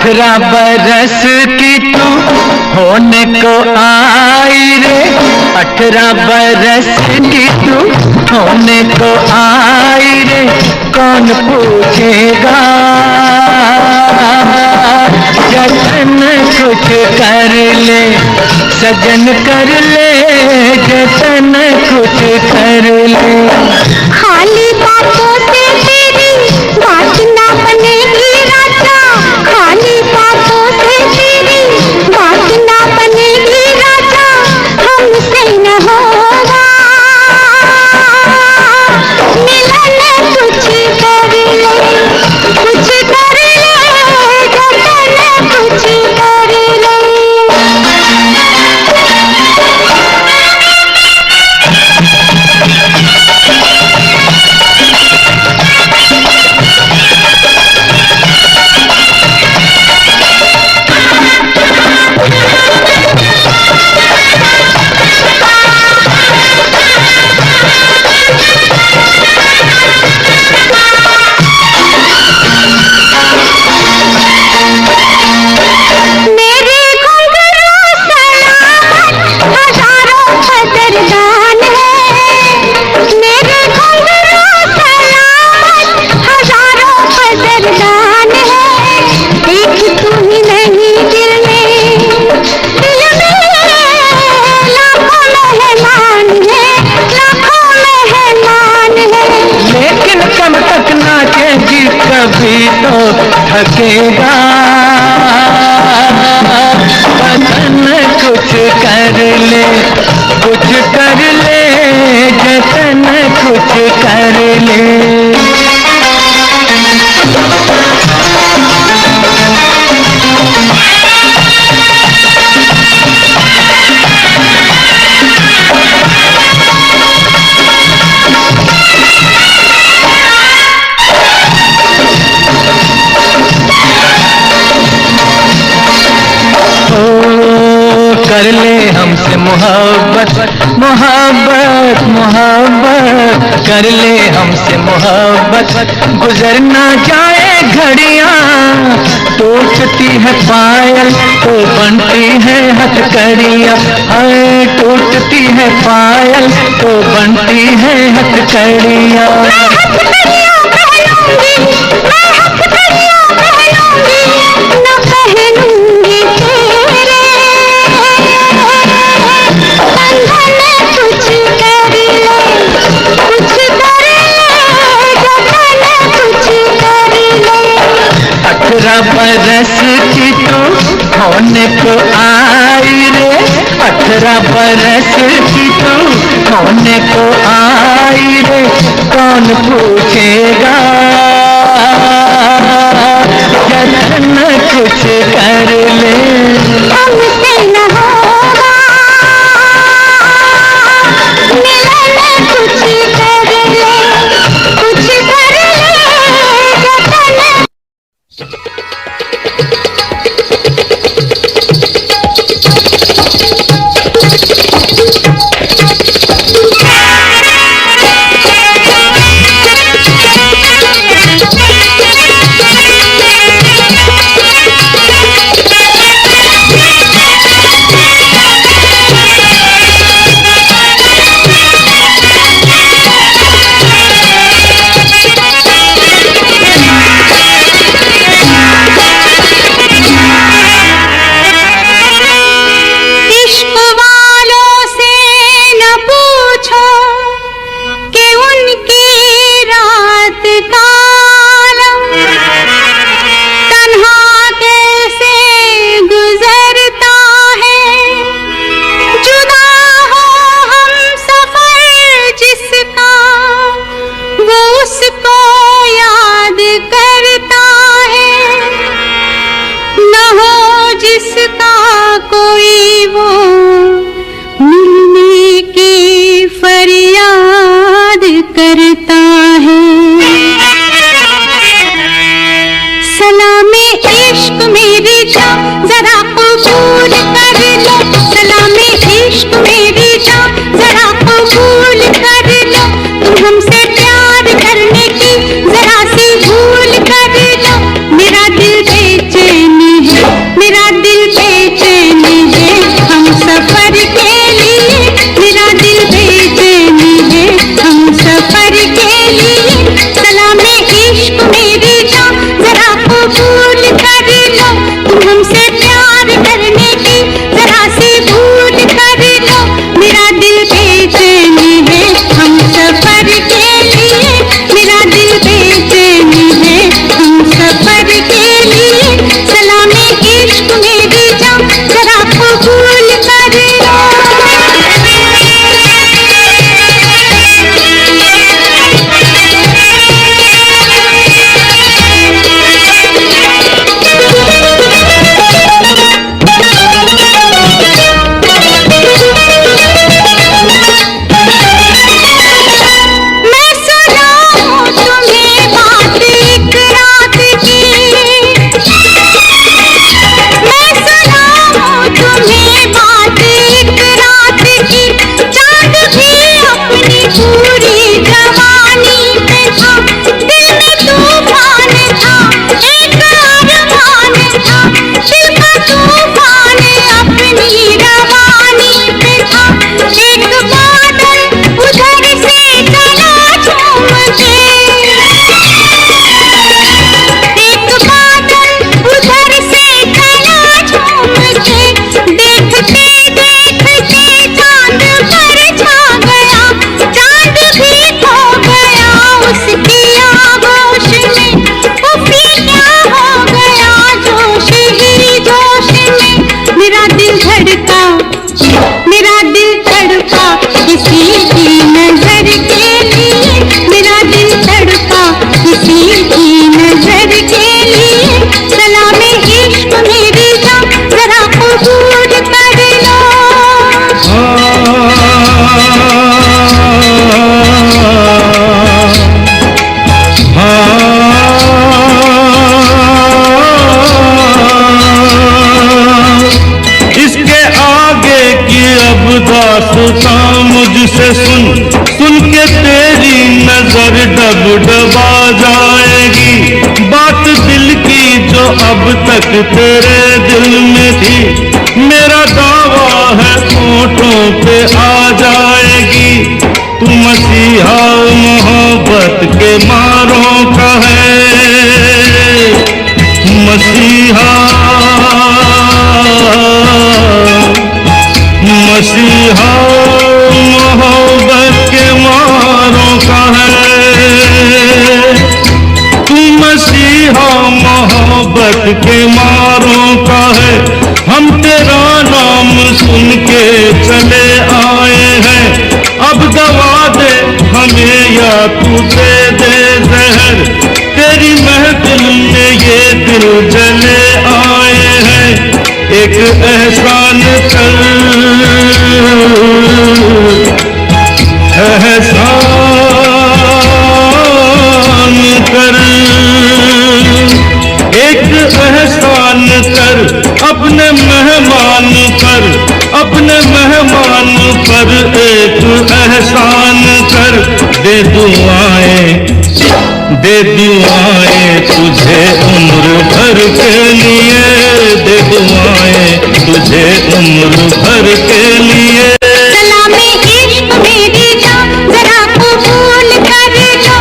18 बरस की तू होने को आई रे, 18 बरस की तू होने को आई रे, कौन पूछेगा जतन कुछ कर ले, सजन कर ले जतन कुछ कर ले। खाली बातों से तेरी बात ना बनेगी राजा, खाली बातों से तेरी बात ना बनेगी राजा, हमसे न होगा मिलन, कुछ कर ले, कुछ कर ले जतन कुछ कर ले। कभी तो थकेगा बदन, कुछ कर ले, कुछ कर ले जतन कुछ कर ले। कर ले हमसे मोहब्बत, मोहब्बत, मोहब्बत, कर ले हमसे मोहब्बत, गुजर ना जाए घड़ियां, टूटती है पायल तो बनती है हथकड़ियां, हाय टूटती है पायल तो बनती है हथकड़ियां। बरस की तू होने को आई रे, 18 बरस की तू होने को आई रे, कौन पूछेगा जतन कुछ कर ले, हमसे न होगा मिलन, कुछ कर ले, कुछ कर ले जतन। जरा सी भूल कर लो, मेरा दिल बेचैन तक तेरे दिल में थी, मेरा दावा है होठों पे आ जाएगी। तू मसीहा मोहब्बत के मारों का है, मसीहा मसीहा मोहब्बत के मारों का है। तू मसीहा मोहब्बत के मारों का है। हम तेरा नाम सुन के चले आए हैं, अब दवा दे हमें या तू दे दे जहर। तेरी महफिल में ये दिल जले आए हैं, एक एहसान कर, एहसान कर, एक एहसान कर अपने मेहमान पर, अपने मेहमान पर एक एहसान कर। दे दुआएं तुझे उम्र भर के लिए, दे दुआएं तुझे उम्र भर के लिए। सलामे इश्क मेरी जान जरा कबूल कर लो,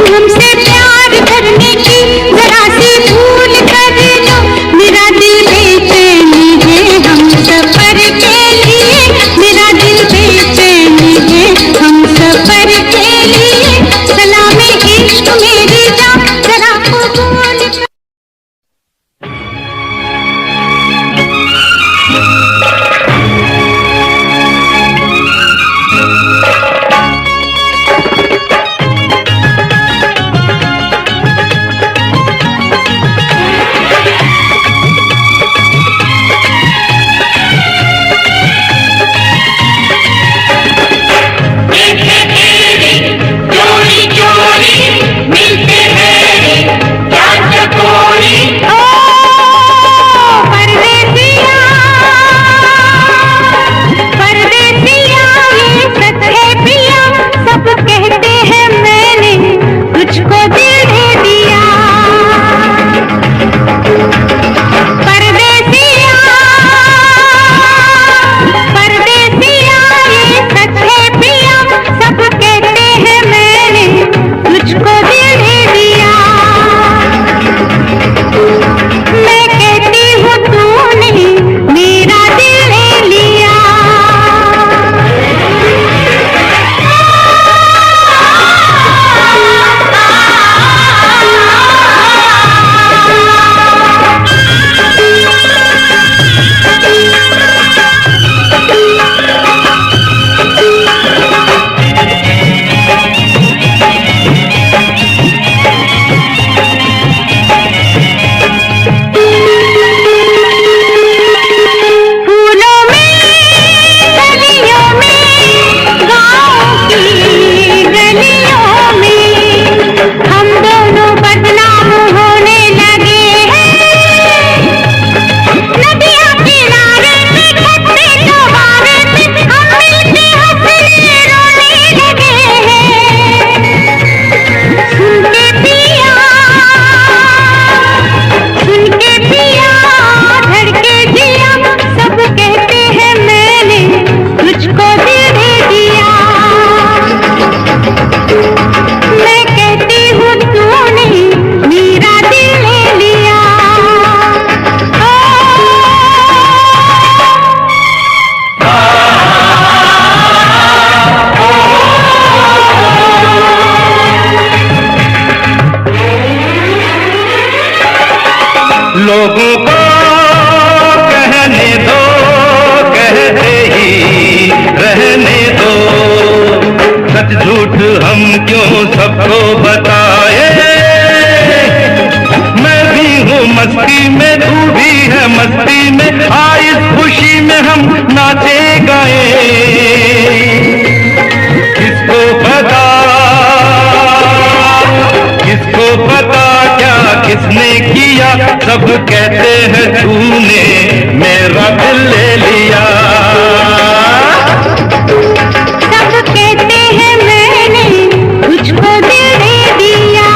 हमसे प्यार करने की जरा सी भूल कर लो। मेरा दिल बेचैनी है हम सफर के लिए, मेरा दिल बेचैनी है हम सफर के लिए। सलामे इश्क मेरी जान जरा कबूल कर। लोगों को कहने दो, कहते ही रहने दो। सच झूठ हम क्यों सबको बताए। मैं भी हूँ मस्ती में, तू भी है मस्ती में। आ इस खुशी में हम नाचे गाए। किसको पता, किसको पता क्या किसने किया। सब कहते हैं तूने मेरा दिल ले लिया। सब कहते हैं मैंने तुझको दिल दे दिया।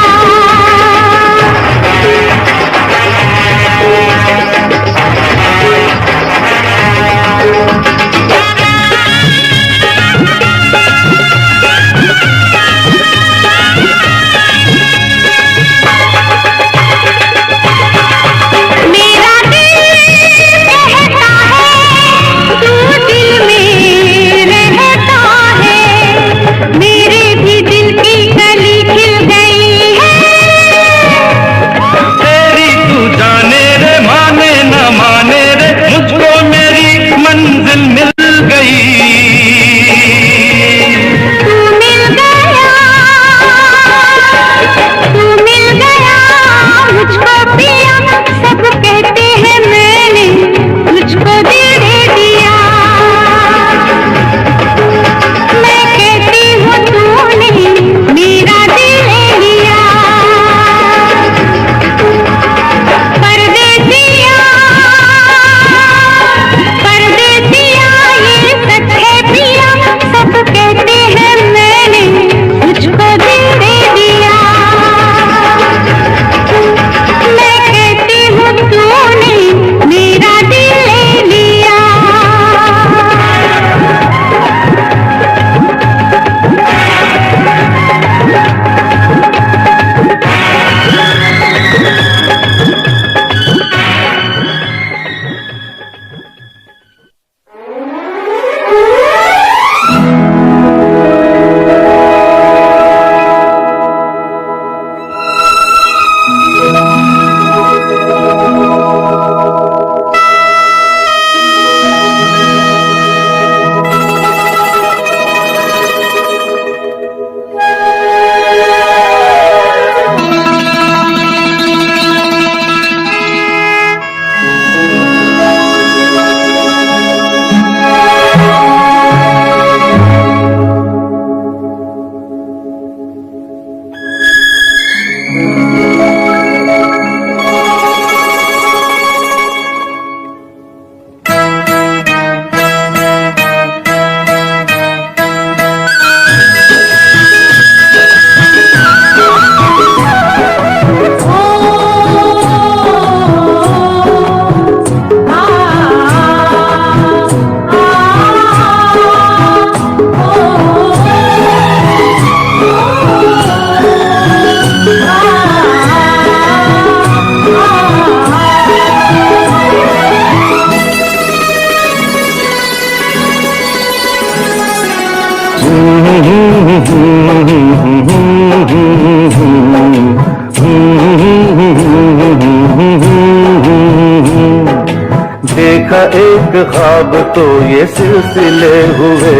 देखा एक ख्वाब तो ये सिलसिले हुए,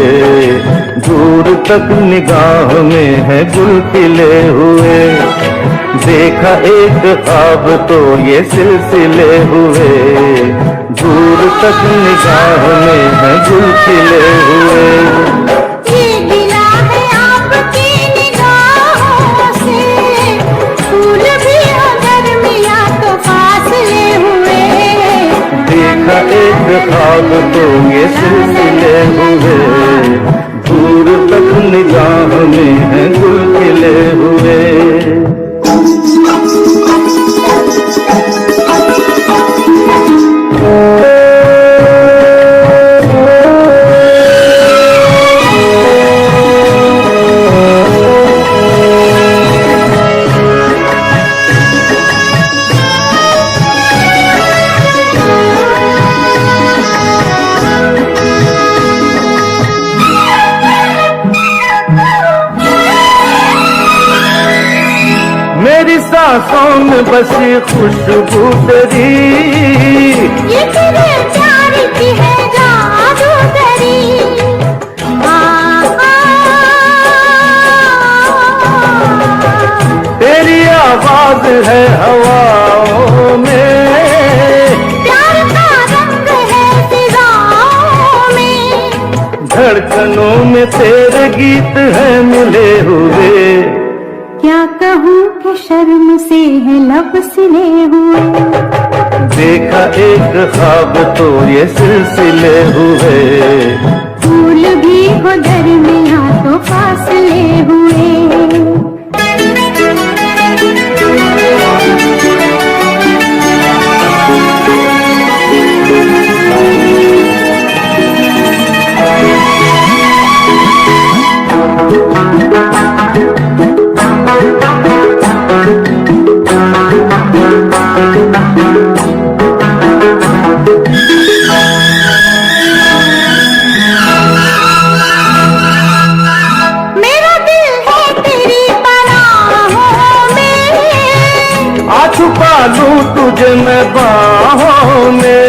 दूर तक निगाह में है गुल खिले हुए। देखा एक ख्वाब तो ये सिलसिले हुए, दूर तक निगाह में है गुल खिले हुए। ये गिला है आपकी निगाहों से, फूल भी अगर मिला तो फासले हुए। देखा एक ख्वाब तो ये सिलसिले हुए, दूर तक निगाह में है गुल खिले हुए। मेरी सांसों में बसी खुशबू तेरी, ये तेरे प्यार की है जादूगरी। तेरी आवाज है हवाओं में, प्यार का रंग है फिजाओं में। धड़कनों में तेरे गीत है मिले हुए। क्या कहूँ कि शर्म से है लब सिले हुए। देखा एक ख्वाब तो ये सिलसिले हुए, फूल भी हो दरमियाँ तो फासले हुए। मेरा दिल है तेरी पनाहों में, आ छुपा लूं तुझे मैं बाहों में।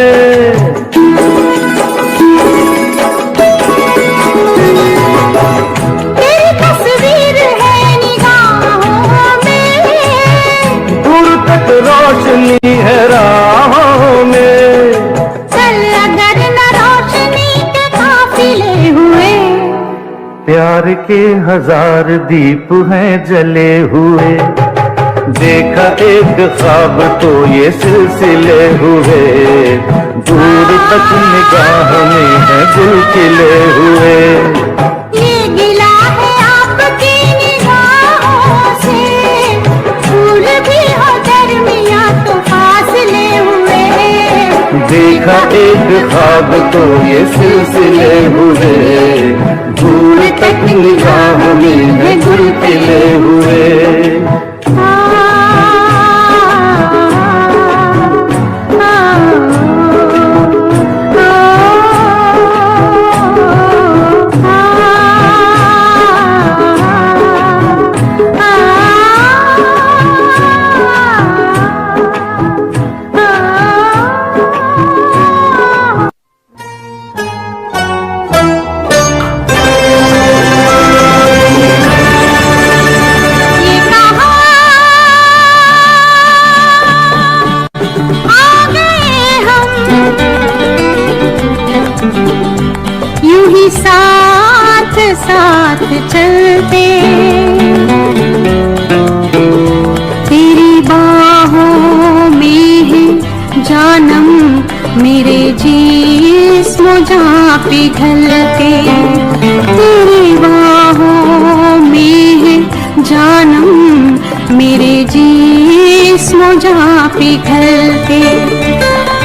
तेरी तस्वीर है निगाहों में। दूर तक रोशनी है राहों में। चल अगर न रोशनी के काफिले हुए। प्यार के हजार दीप हैं जले हुए। देखा एक ख्वाब तो ये सिलसिले हुए, दूर तक निगाह में है गुल खिले हुए। ये गिला है आपकी निगाहों से, फूल भी हो दरमियाँ तो फासले हुए। देखा एक ख्वाब तो ये सिलसिले हुए, दूर तक निगाह में है गुल खिले हुए। ये कहाँ आ गए हम, यूं ही साथ साथ चलते। तेरी बाहों में है जानम, मेरे जिस्म जहाँ पिघलते। तेरी बाहों में है जानम, मेरे जिस्म जहाँ पिघलते।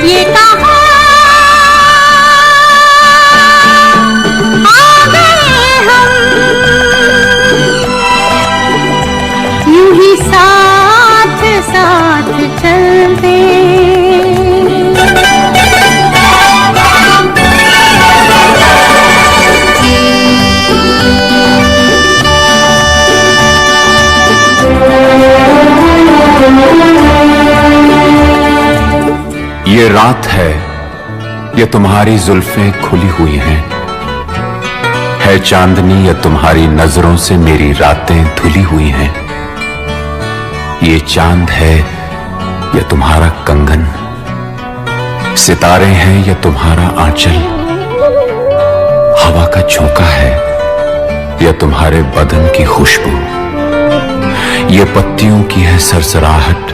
ये कहाँ आ गए हम, यूं ही साथ साथ चलते। ये रात है, ये तुम्हारी जुल्फें खुली हुई हैं, है चांदनी या तुम्हारी नजरों से मेरी रातें धुली हुई हैं। ये चांद है या तुम्हारा कंगन, सितारे हैं या तुम्हारा आंचल, हवा का झोंका है या तुम्हारे बदन की खुशबू, ये पत्तियों की है सरसराहट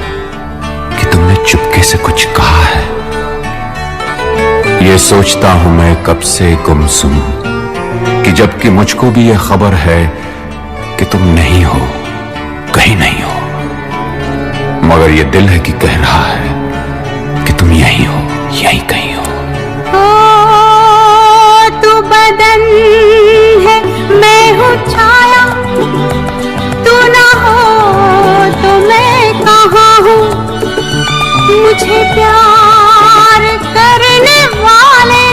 कि तुमने चुपके से कुछ कहा है। ये सोचता हूं मैं कब से गुमसुम कि जबकि मुझको भी यह खबर है कि तुम नहीं हो, कहीं नहीं हो, मगर ये दिल है कि कह रहा है कि तुम यहीं हो, यहीं कहीं हो। तू बदन है, मैं हूँ छाया, तू ना हो तो मैं कहाँ हूँ। मुझे प्यार करने वाले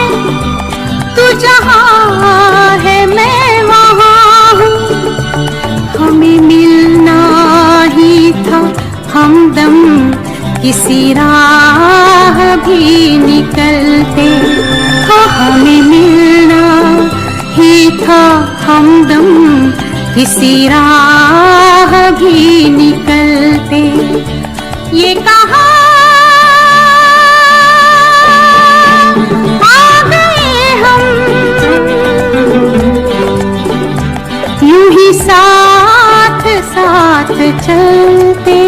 तू जहाँ है मैं वहाँ हूँ। हमें मिलना ही था हमदम, किसी राह भी निकलते, हाँ हमें मिलना ही था हमदम, किसी राह भी निकलते। ये कहा आ गए हम, यूं ही साथ साथ चलते।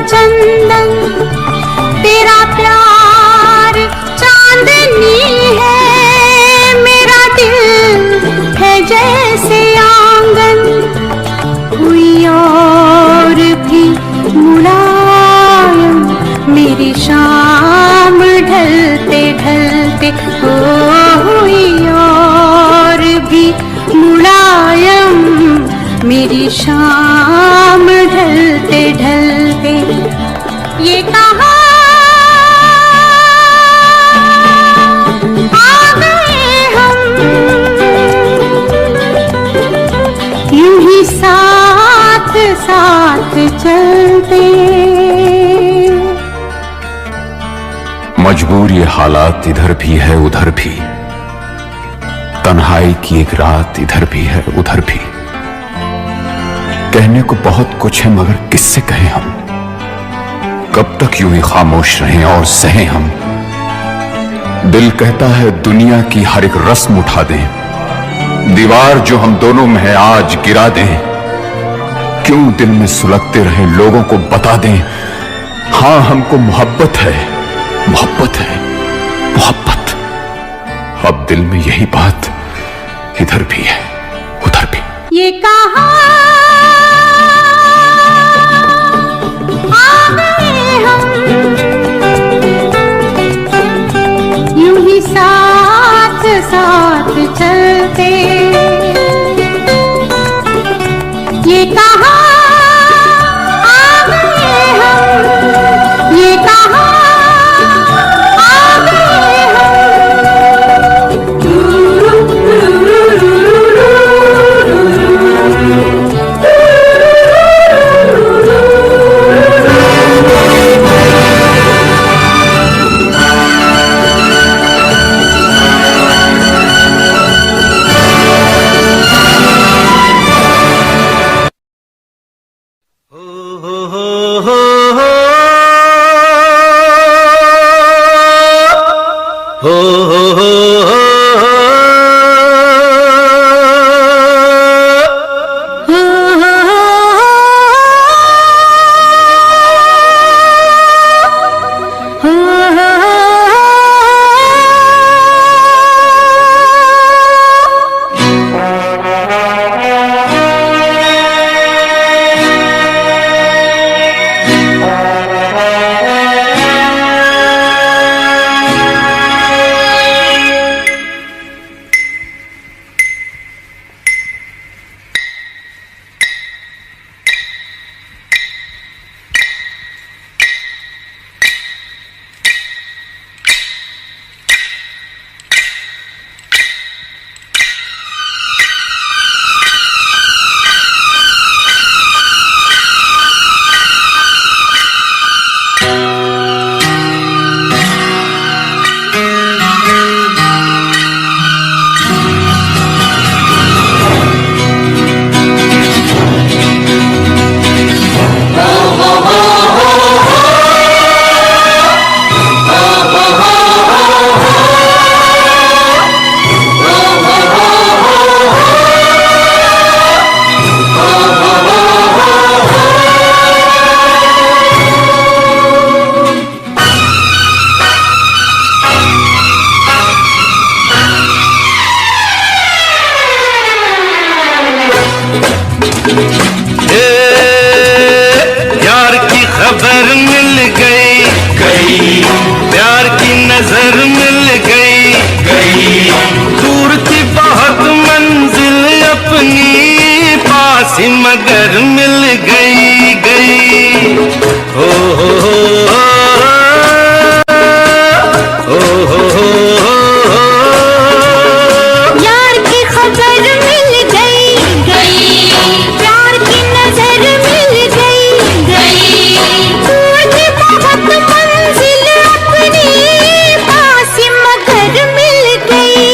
चंदन तेरा प्यार चांदनी है, मेरा दिल है जैसे आंगन। कोई और भी मुलायम मेरी शाम ढलते ढलते, कोई और भी मुलायम मेरी शाम ढलते ढलते। ये कहा आ गए हम, यूं ही साथ साथ चलते। मजबूर ये हालात इधर भी है उधर भी, तन्हाई की एक रात इधर भी है उधर भी। कहने को बहुत कुछ है मगर किससे कहें हम, कब तक यूं ही खामोश रहें और सहें हम। दिल कहता है दुनिया की हर एक रस्म उठा दें, दीवार जो हम दोनों में है आज गिरा दें। क्यों दिल में सुलगते रहे लोगों को बता दें, हां हमको मोहब्बत है, मोहब्बत है, मोहब्बत। अब दिल में यही बात इधर भी है उधर भी। ये कहा आ गए हम, यूं ही साथ साथ चलते। ये कहा आ गए हम, ये कहा आ गए हम। प्यार की खबर मिल गई प्यार की नजर मिल गई दूर की बहुत मंजिल अपनी पास ही मगर मिल गई हो यार की खबर मिल गई प्यार की नजर मिल गई दूर की बहुत मंजिल अपनी पास ही मगर मिल गई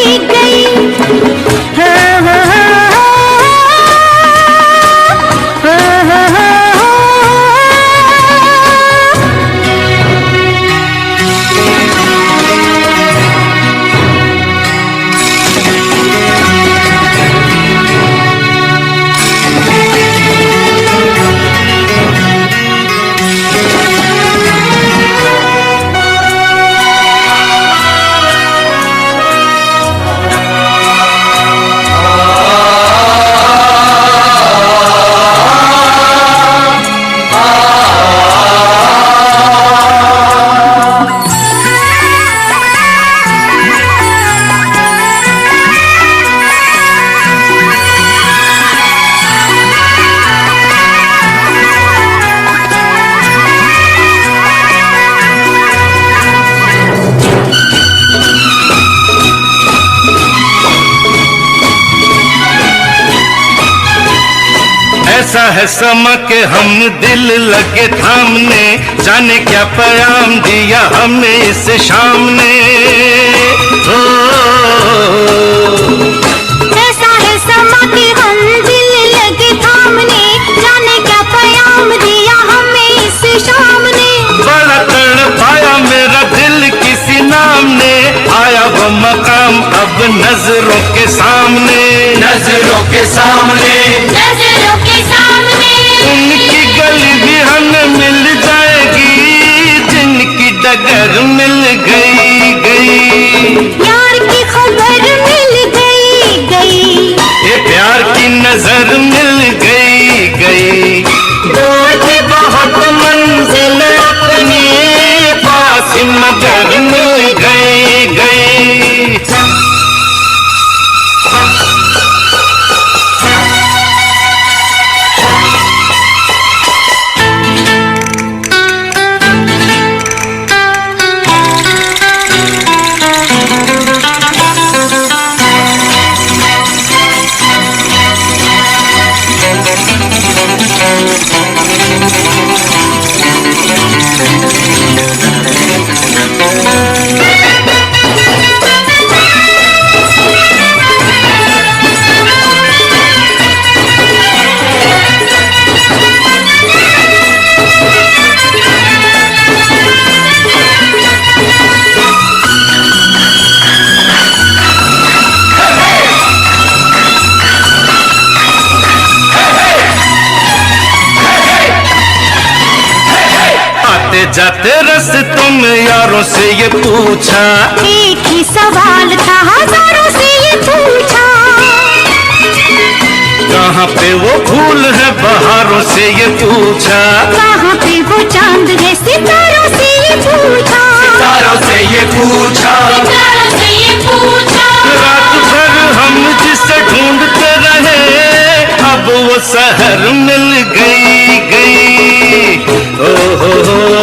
ऐसा है समा के हम दिल लगे थामने जाने क्या पैगाम दिया हमें इस शाम ने ऐसा है समा के हम दिल लगे थामने जाने क्या पैगाम दिया हमें इस शाम ने बड़ा तड़पाया मेरा दिल किसी नाम ने आया वो मकाम अब नजरों के सामने उनकी गली भी हमें मिल जाएगी जिनकी डगर मिल गई यार की खबर मिल गई ये प्यार की नजर मिल गई दूर की बहुत मंजिल अपनी पास ही मगर मिल गई जाते रस्तों में यारों से ये पूछा एक ही सवाल था हजारों से ये पूछा कहाँ पे वो फूल है बहारों से ये पूछा कहाँ पे वो चांद है सितारों से ये पूछा रात भर हम जिसे ढूंढते रहे अब वो शहर मिल गई ओ हो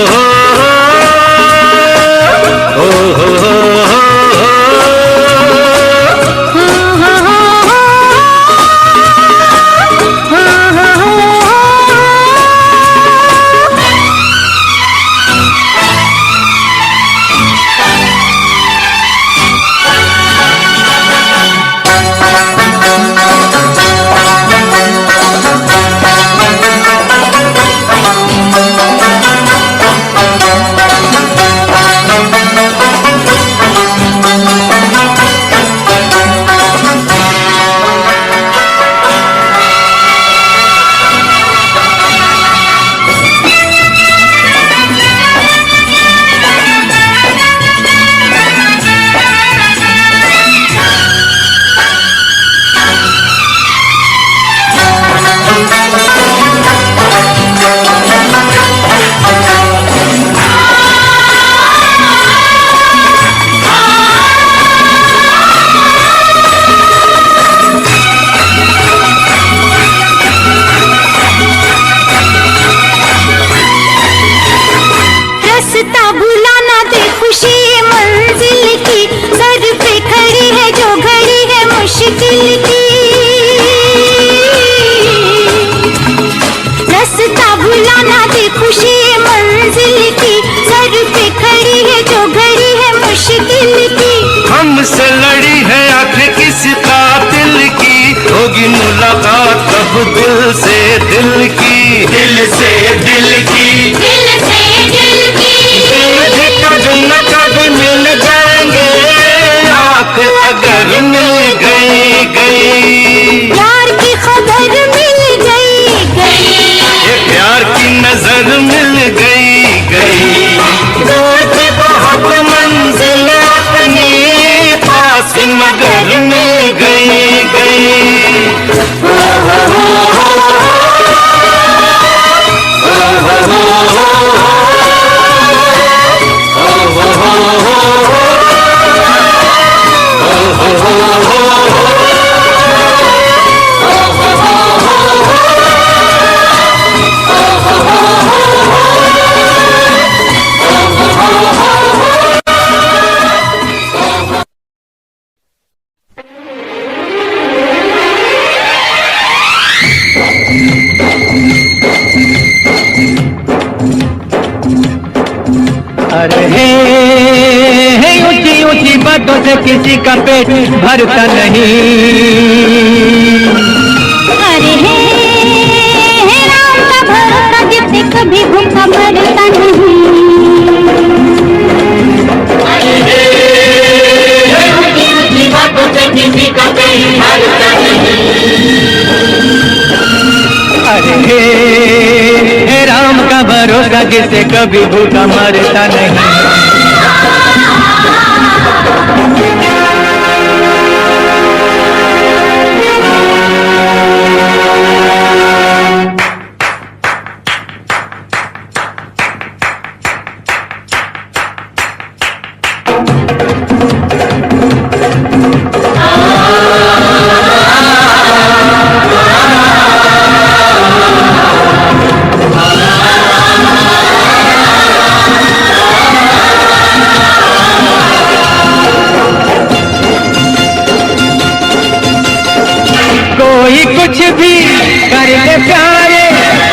मुलाकात कब दिल से दिल की, दिल से दिल की, दिल से दिल की। कभी न कभी मिल जाएंगे, आँख अगर मिल गई गई, प्यार की खबर मिल गई गई, ये प्यार की नजर मिल गई गई। दूर थी बहुत मंजिल अपनी, पास मगर मिल गई गई। अरे हे ऊंची ऊंची बातों से किसी का पेट भरता नहीं। अरे हे राम का भरोसा जिससे कभी भूखा मरता नहीं। ऊंची बातों से किसी का पेट भरता नहीं। अरे हे राम का भरोसा जिससे कभी भूखा मरता नहीं। कोई कुछ भी कर ले प्यारे,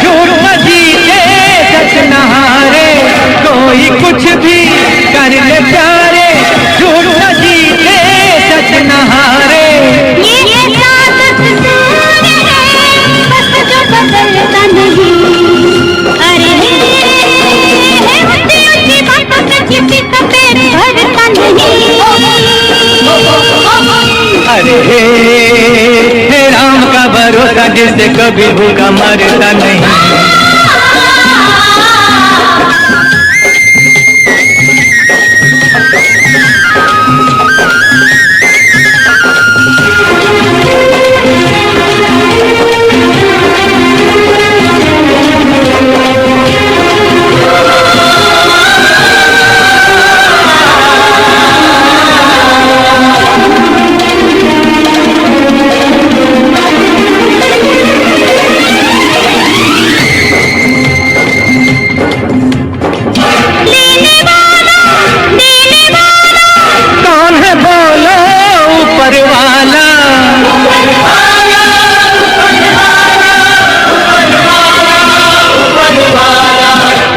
झूठ न जीते सच न हारे। कोई कुछ भी कर ले प्यारे, झूठ न जीते सच न हारे। ये साथ सूर है बस जो बदलता नहीं। अरे हे ऊंची ऊंची बातों से किसी का पेट भरता नहीं। अरे हे राम का भरोसा जिससे कभी भूखा मरता नहीं।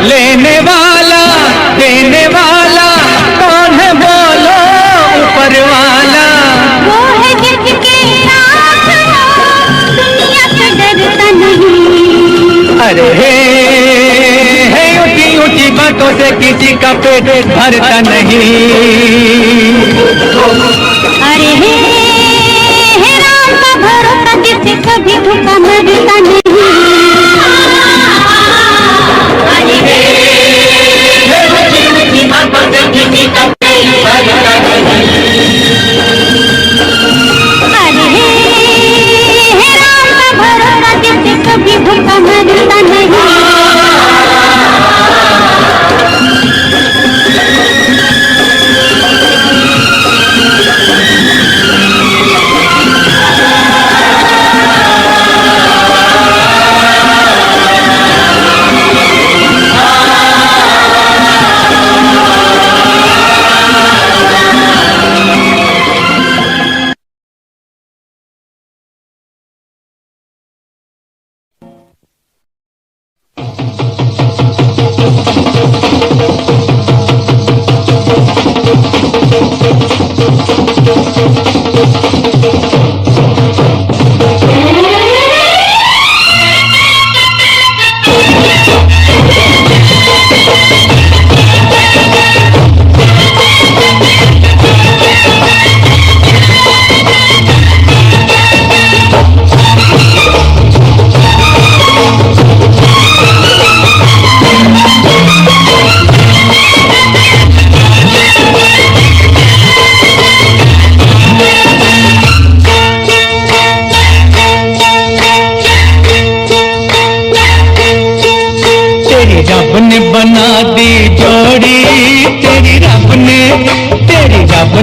लेने वाला देने वाला कौन है बोलो ऊपर वाला। वो है जिसके साथ हो दुनिया से डरता नहीं। अरे हे ऊंची ऊंची बातों से किसी का पेट भरता नहीं। अरे हे राम का भरोसा जिससे कभी भूखा मरता नहीं। अरे हे राम का भरोसा जिससे कभी भूखा मरता नहीं।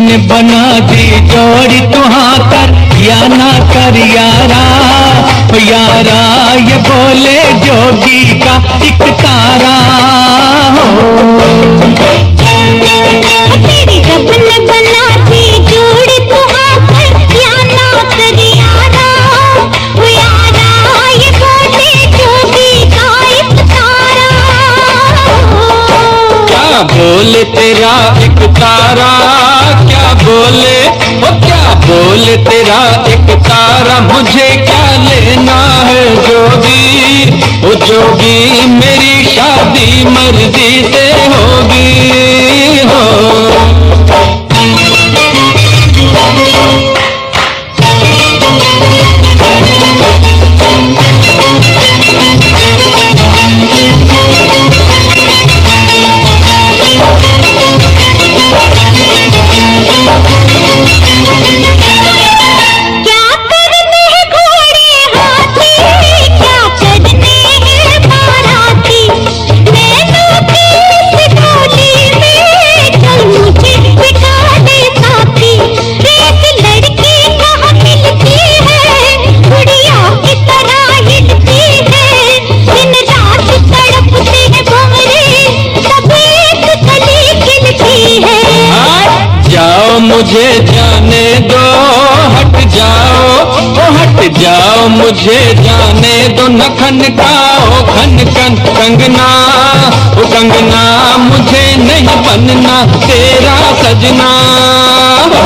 ने बना दी जोड़ी तुहाँ कर या ना कर यारा, यारा ये बोले जोगी का एक तारा हो। तेरी रब ने बना दी जोड़ी तुहाँ कर या ना कर यारा, यारा ये बोले जोगी का एक तारा हो। क्या बोले तेरा एक तारा, क्या बोले वो क्या बोले तेरा एक तारा, मुझे क्या लेना है जोगी, वो जोगी मेरी शादी मर्जी से होगी हो। मुझे जाने दो हट जाओ, ओ हट जाओ मुझे जाने दो, न खनकाओ खन खन कंगना, ओ कंगना मुझे नहीं बनना तेरा सजना हो।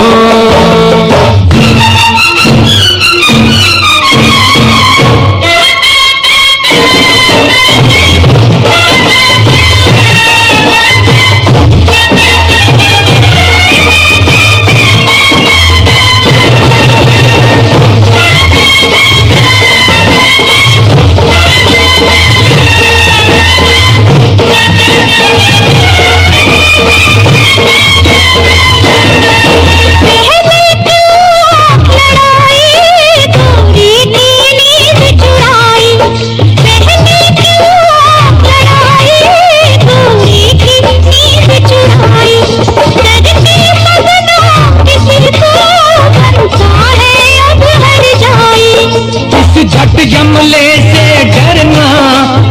जमले से डरना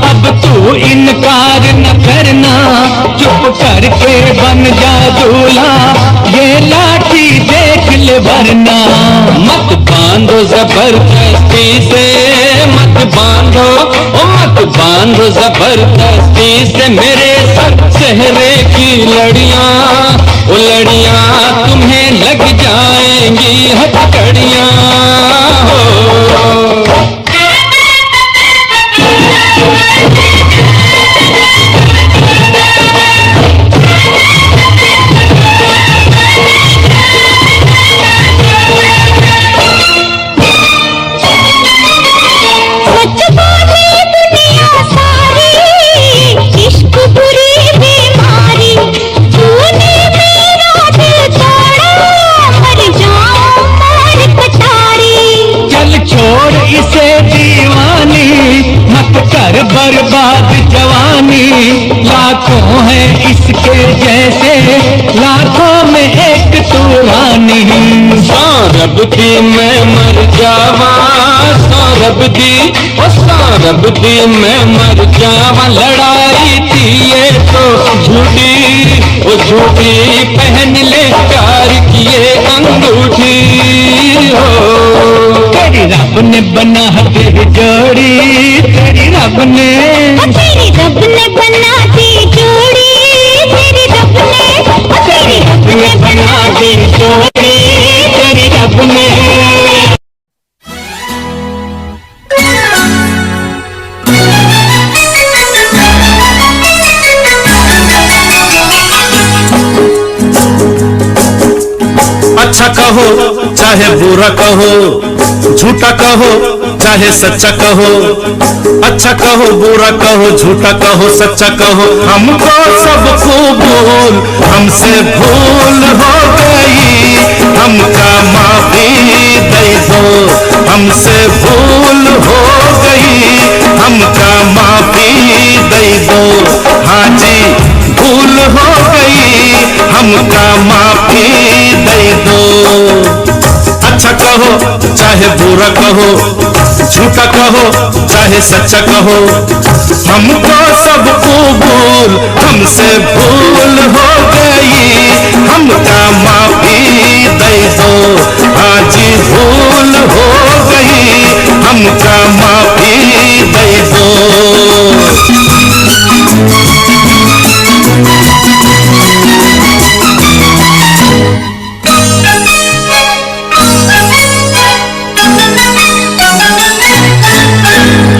अब तू इनकार न करना, चुप करके बन जा दूल्हा ये लाठी देख ले वरना। मत बांधो जबरदस्ती से, मत बांधो ओ मत बांधो जबरदस्ती से मेरे सर चेहरे की लड़ियां, ओ लड़ियां तुम्हें लग जाएंगी हथकड़ियां हो। बर्बाद जवानी लाखों है इसके जैसे, लाखों में एक तू रानी। सौरभ दी मैं मर जावा, सौरभ दी ओ सौरभ दी मैं मर जावा, लड़ाई थी ये तो झूठी, वो झूठी पहन ले प्यार किए अंगूठी हो। तेरी रब ने बना दी जोड़ी, तेरी रब ने बना दी जोड़ी, तेरी रब ने बना दी जोड़ी, तेरी रब ने। अच्छा कहो चाहे बुरा कहो, झूठा कहो चाहे सच्चा कहो, अच्छा कहो बुरा कहो झूठा कहो सच्चा कहो, हमको सब कबूल हमसे भूल हो गई, हमका माफी दे दो, हमसे भूल हो गई, हमका माफी दे दो। हाँ जी भूल हो गई हमको चाहे बुरा कहो, झूठा कहो चाहे सच्चा कहो, हमको सब कबूल, हमसे भूल हो गई, हमका माफी दे दो। हाँ जी भूल हो गई, हमका माफी दे दो।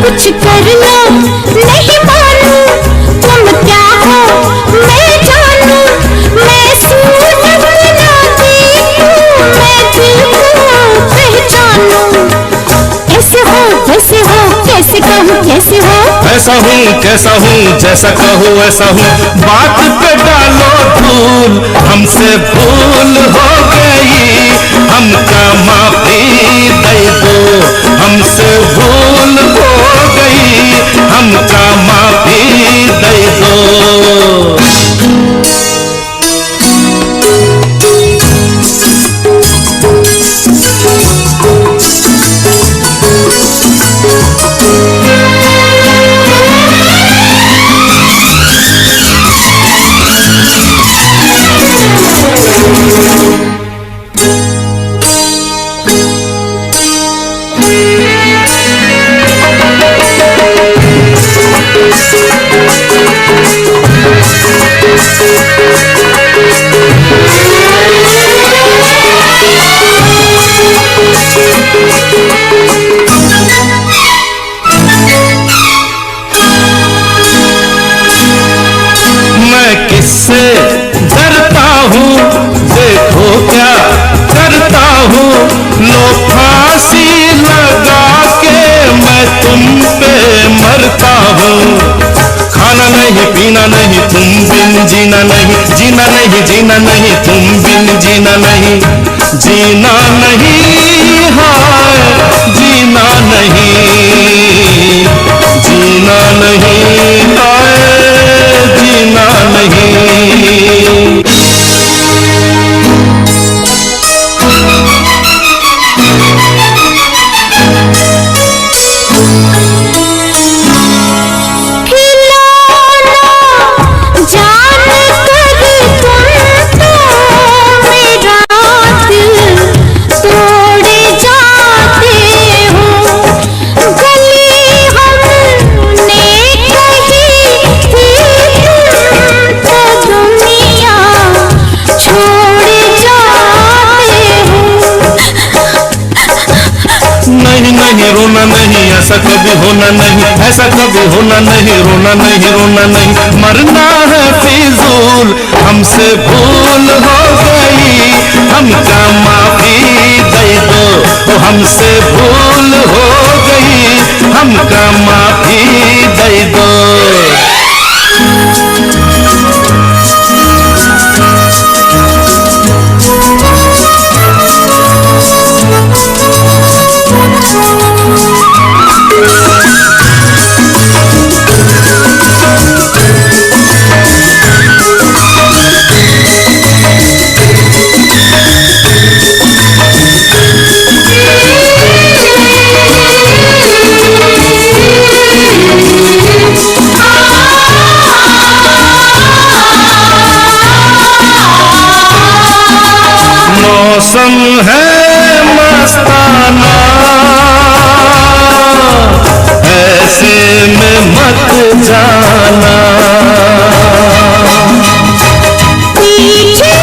कुछ कर लो नहीं मानू, तुम क्या हो मैं जानू, मैं सूरत बनाती हूँ, मैं दिल को पहचानू। कैसे हो कैसे हो कैसे कहूँ कैसे हो, ऐसा हूँ कैसा हूँ जैसा कहो ऐसा हूँ, बात पे डालो धूल, हमसे भूल हो गई, हमका माफी दे दो। हमसे भूल हो गई, हमका माफी दे दो। मैं किससे डरता हूँ, देखो क्या करता हूँ, लो फांसी लगा के मैं तुम पे मरता हूँ। खाना नहीं पीना नहीं तुम बिन जीना नहीं, जीना नहीं जीना नहीं तुम बिन जीना नहीं, जीना नहीं हाय जीना नहीं, जीना नहीं हाय जीना नहीं। नहीं रोना नहीं, ऐसा कभी होना नहीं, ऐसा कभी होना नहीं, रोना नहीं रोना नहीं, मरना है फिजूल, हमसे भूल हो गई, हमका माफी दे दो। हमसे भूल हो गई, हमका माफी दे दो। मौसम है मस्ताना, ऐसे में मत जाना, पीछे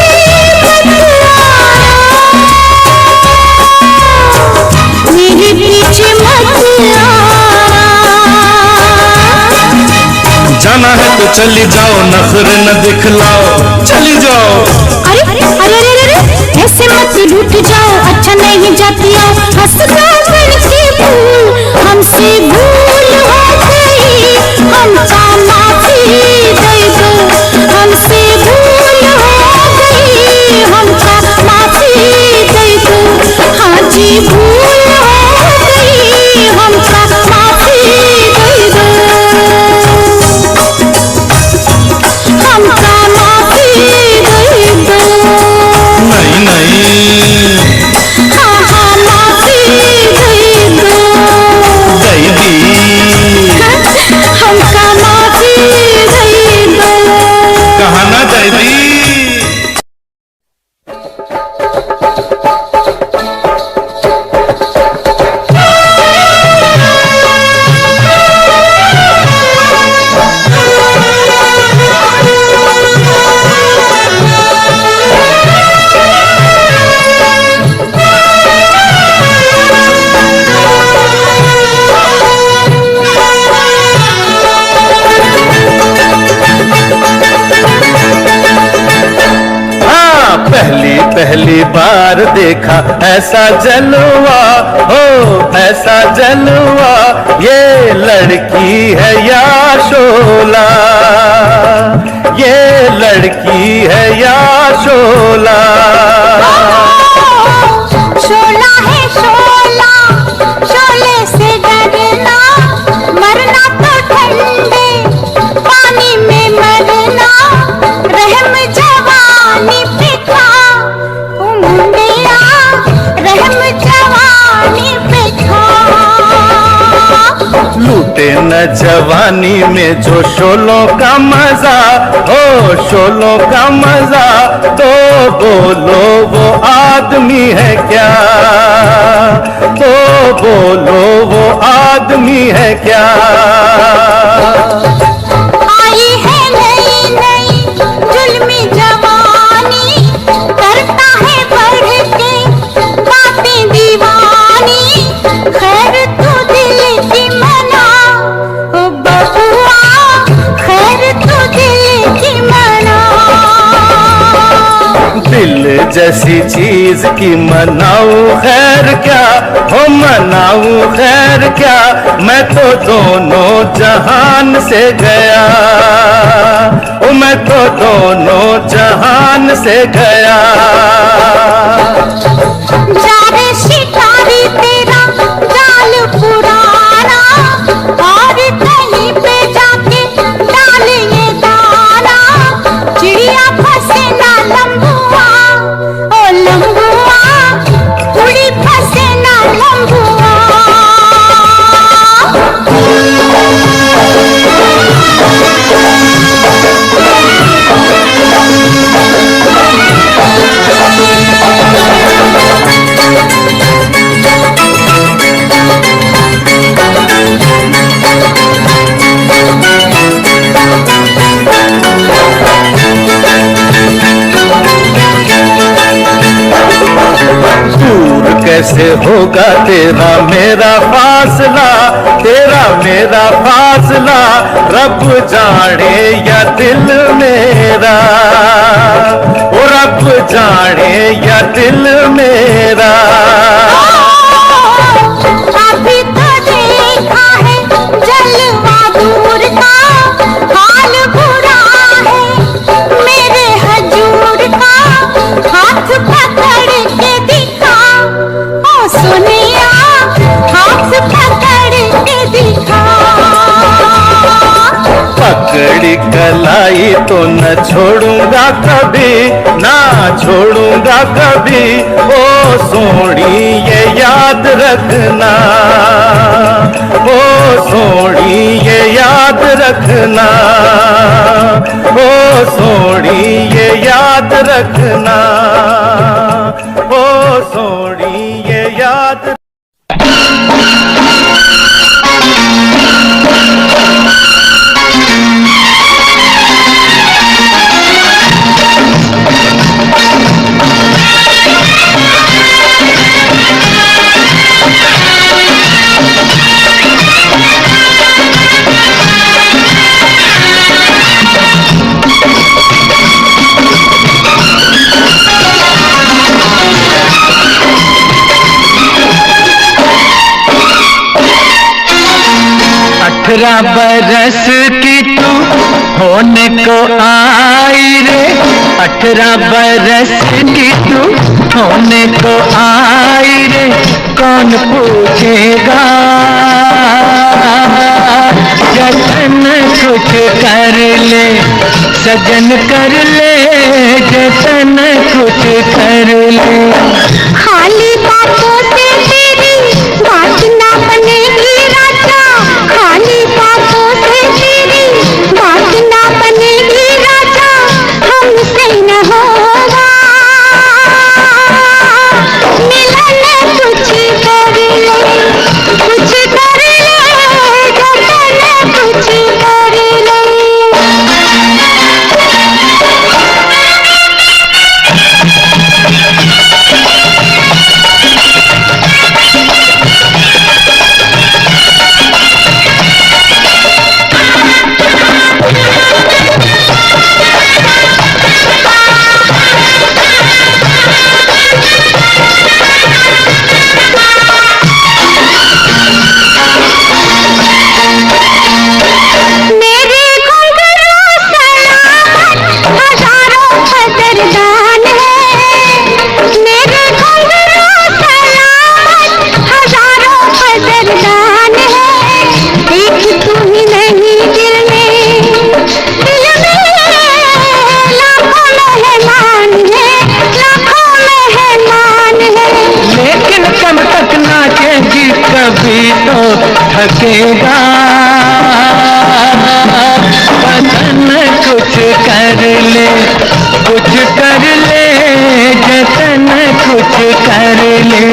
मत आना, मेरे पीछे मत आना। जाना है तो चली जाओ, नखरे न दिखलाओ, चली जाओ। अरे अरे अरे अरे ऐसे मत लूट जाओ, अच्छा नहीं जाती आओ, हंसता बन के भूल, हमसे भूल हो गई, हमका माफी दे दो। हमसे भूल हो गई, हमका माफी दे दो। हाँ जी भूल हो गई, हमका माफी दे दो। हमका माफी दे दो। नहीं नहीं हाँ हाँ माफी देखा ऐसा जलवा, हो ऐसा जलवा, ये लड़की है या शोला, ये लड़की है या शोला। शोला है शोला, शोले से डरना, मरना तो ठंडे पानी में मरना, रहम जवानी पे खा ओ मुंडिया, रहम जवानी पे खा। लूटे न जवानी में जो शोलों का मजा, हो शोलों का मजा, तो बोलो वो आदमी है क्या, तो बोलो वो आदमी है क्या। आई है नई नई जुल्मी जवानी, करता है बढ़ के बातें दीवानी, खैर तू दिल की मना ओ बबुआ, खैर तू दिल की मना। दिल जैसी चीज की मनाऊं खैर क्या, हो मनाऊं खैर क्या, मैं तो दोनों जहान से गया, ओ मैं तो दोनों जहान से गया। जा रे शिकारी तेरा जाल पुराना, और कहीं पे जाके डाल ये दाना, चिड़िया फंसे ना लंबुआ ओ लंबुआ, उड़ी फंसे ना लंबुआ। दूर कैसे होगा तेरा मेरा फासला, तेरा मेरा फासला, रब जाने या दिल मेरा, ओ रब जाने या दिल मेरा। अभी तो देखा है जलवा दूर का, हाल बुरा है मेरे हजूर का, हाथ पकड़ के दिखा ओ सोनिया, हाथ पकड़ के दिखा। पकड़ी कलाई तो न छोड़ूंगा कभी, ना छोड़ूंगा कभी, ओ सोनी ये याद रखना, ओ सोनी ये याद रखना, ओ सोनी ये याद रखना, ओ सोनी ये याद। अठारह बरस की तू होने को आई रे, 18 बरस की तू होने को आई रे, कौन पूछेगा जतन कुछ कर ले, सजन कर ले जतन कुछ कर ले। खाली बातों से तेरी बात ना बनेगी राजा, खाली बातों से तेरी बात ना बनेगी राजा, हमसे न होगा मिलन, कुछ कर ले, कुछ कर ले जतन कुछ कर ले। भी तो थकेगा। बदन कुछ कर ले, कुछ कर ले, जतन कुछ कर ले।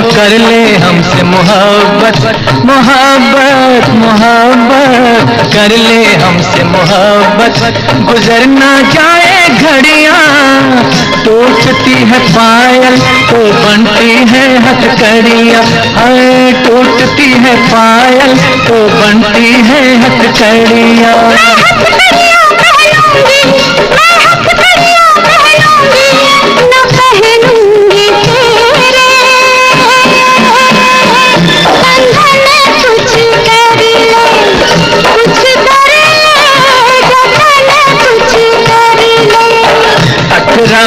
कर ले हमसे मोहब्बत, मोहब्बत, मोहब्बत, कर ले हमसे मोहब्बत। गुजर ना जाए घड़ियां, टूटती है पायल तो बनती है हथकड़ियां। हाय टूटती है पायल तो बनती है हथकड़ियां।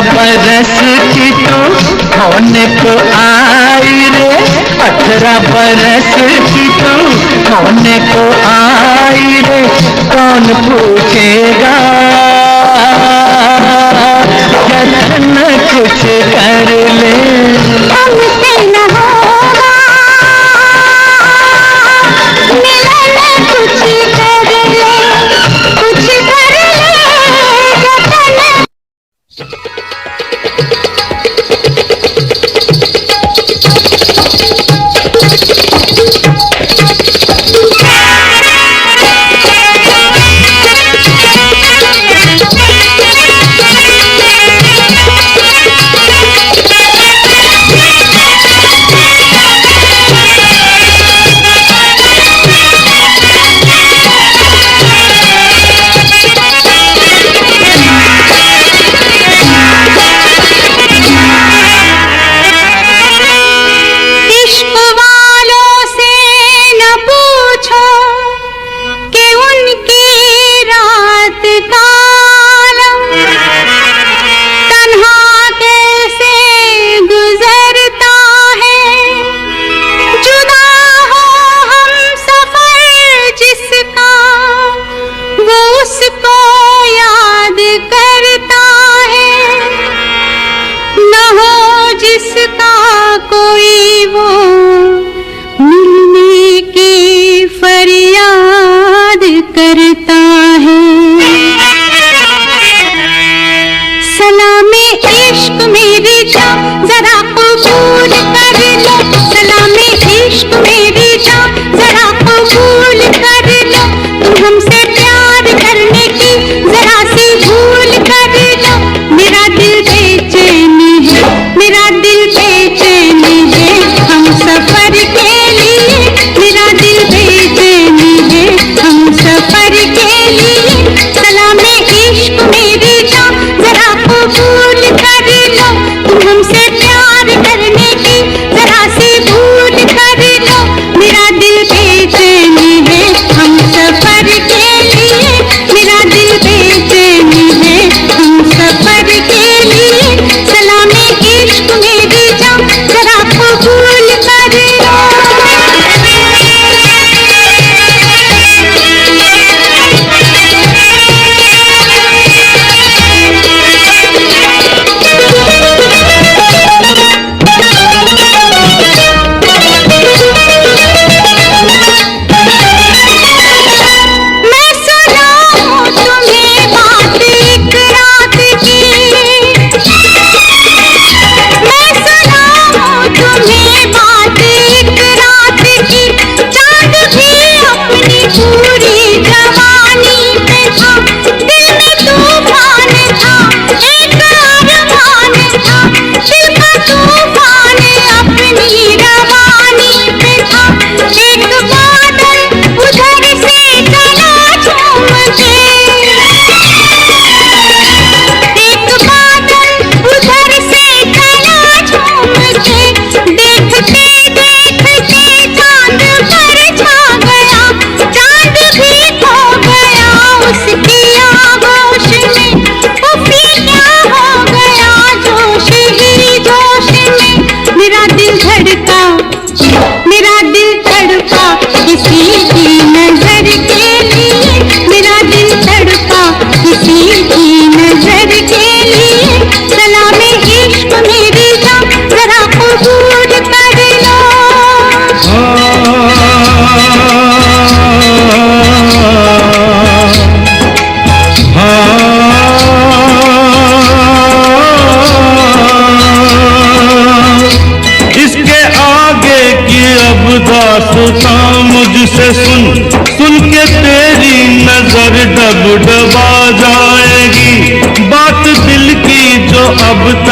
बरस की तू होने को आई रे, 18 बरस की तू होने को आई रे। कौन पूछेगा जतन कुछ कर ले। हमसे न होगा मिलन, कुछ कर ले, कुछ कर ले जतन। इश्क मेरी जान जरा कबूल कर लो, तुम हमसे प्यार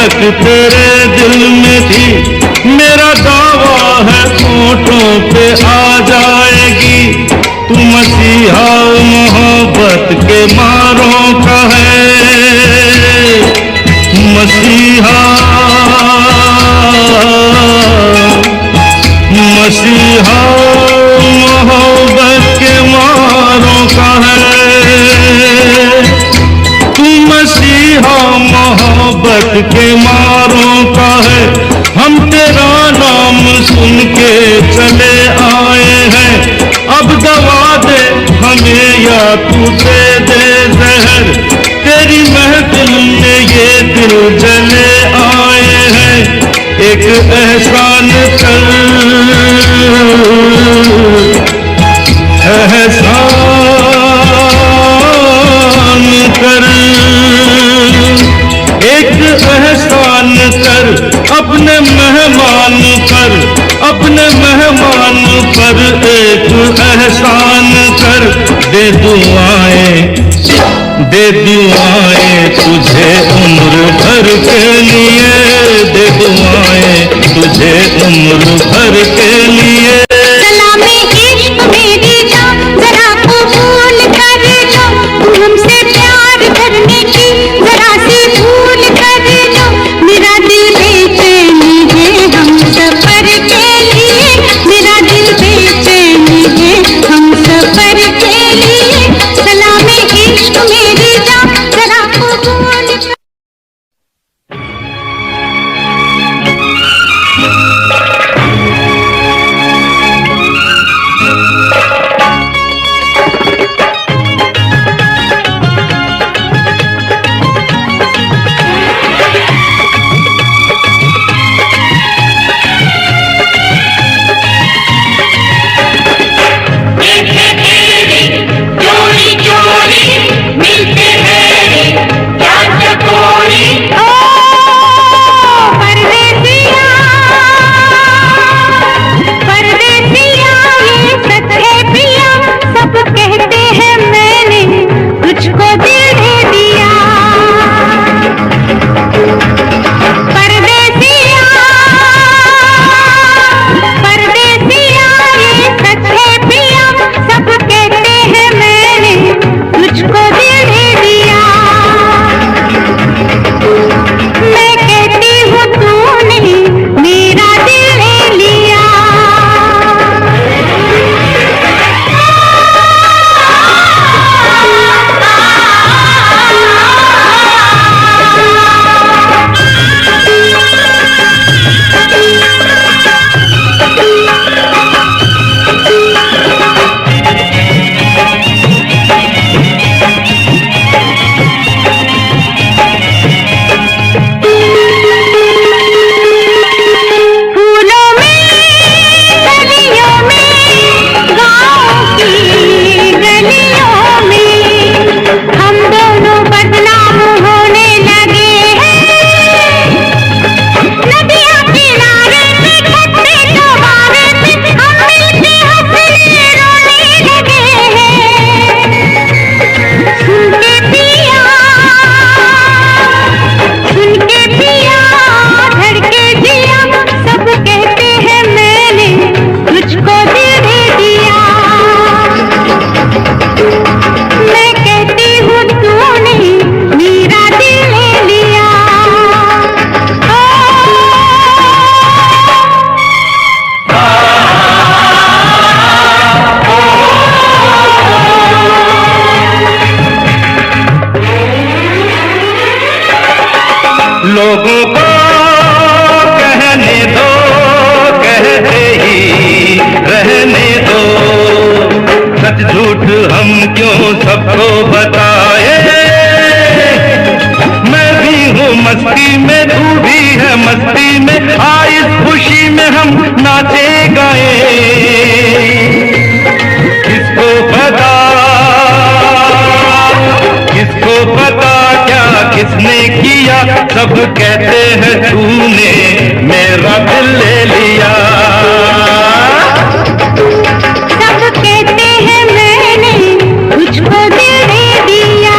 तक तेरे दिल में थी, मेरा दावा है होठों पे आ जाएगी। तू मसीहा मोहब्बत के मारों का है, मसीहा मसीहा मोहब्बत के मारों का है। तू मसीहा मोहब्बत के मारों का है, हम तेरा नाम सुन के चले आए हैं। अब दवा दे हमें या तू दे दे जहर, तेरी महफिल में ये दिल जले आए हैं। एक एहसान कर, एहसान कर, एक एहसान कर अपने मेहमान पर, अपने मेहमान पर एक एहसान कर। दे दुआएं तुझे उम्र भर के लिए, दे दुआएं तुझे उम्र भर के लिए। सलामे इश्क मेरी जान जरा कबूल कर लो, तुम हमसे प्यार करने की जरा सी भूल कर लो। मेरा दिल बेचैनी है हम सफर के लिए, मेरा दिल बेचैनी है हम सफर के लिए। सलामे इश्क मेरी जान जरा कबूल कर। लोगों को कहने दो, कहते ही रहने दो। सच झूठ हम क्यों सबको बताए। मैं भी हूँ मस्ती में, तू भी है मस्ती में। आ इस खुशी में हम नाचे गाए। किसको पता, किसको पता क्या किसने किया। सब कहते हैं तूने मेरा दिल ले लिया। सब कहते हैं मैंने तुझको दिल दे दिया।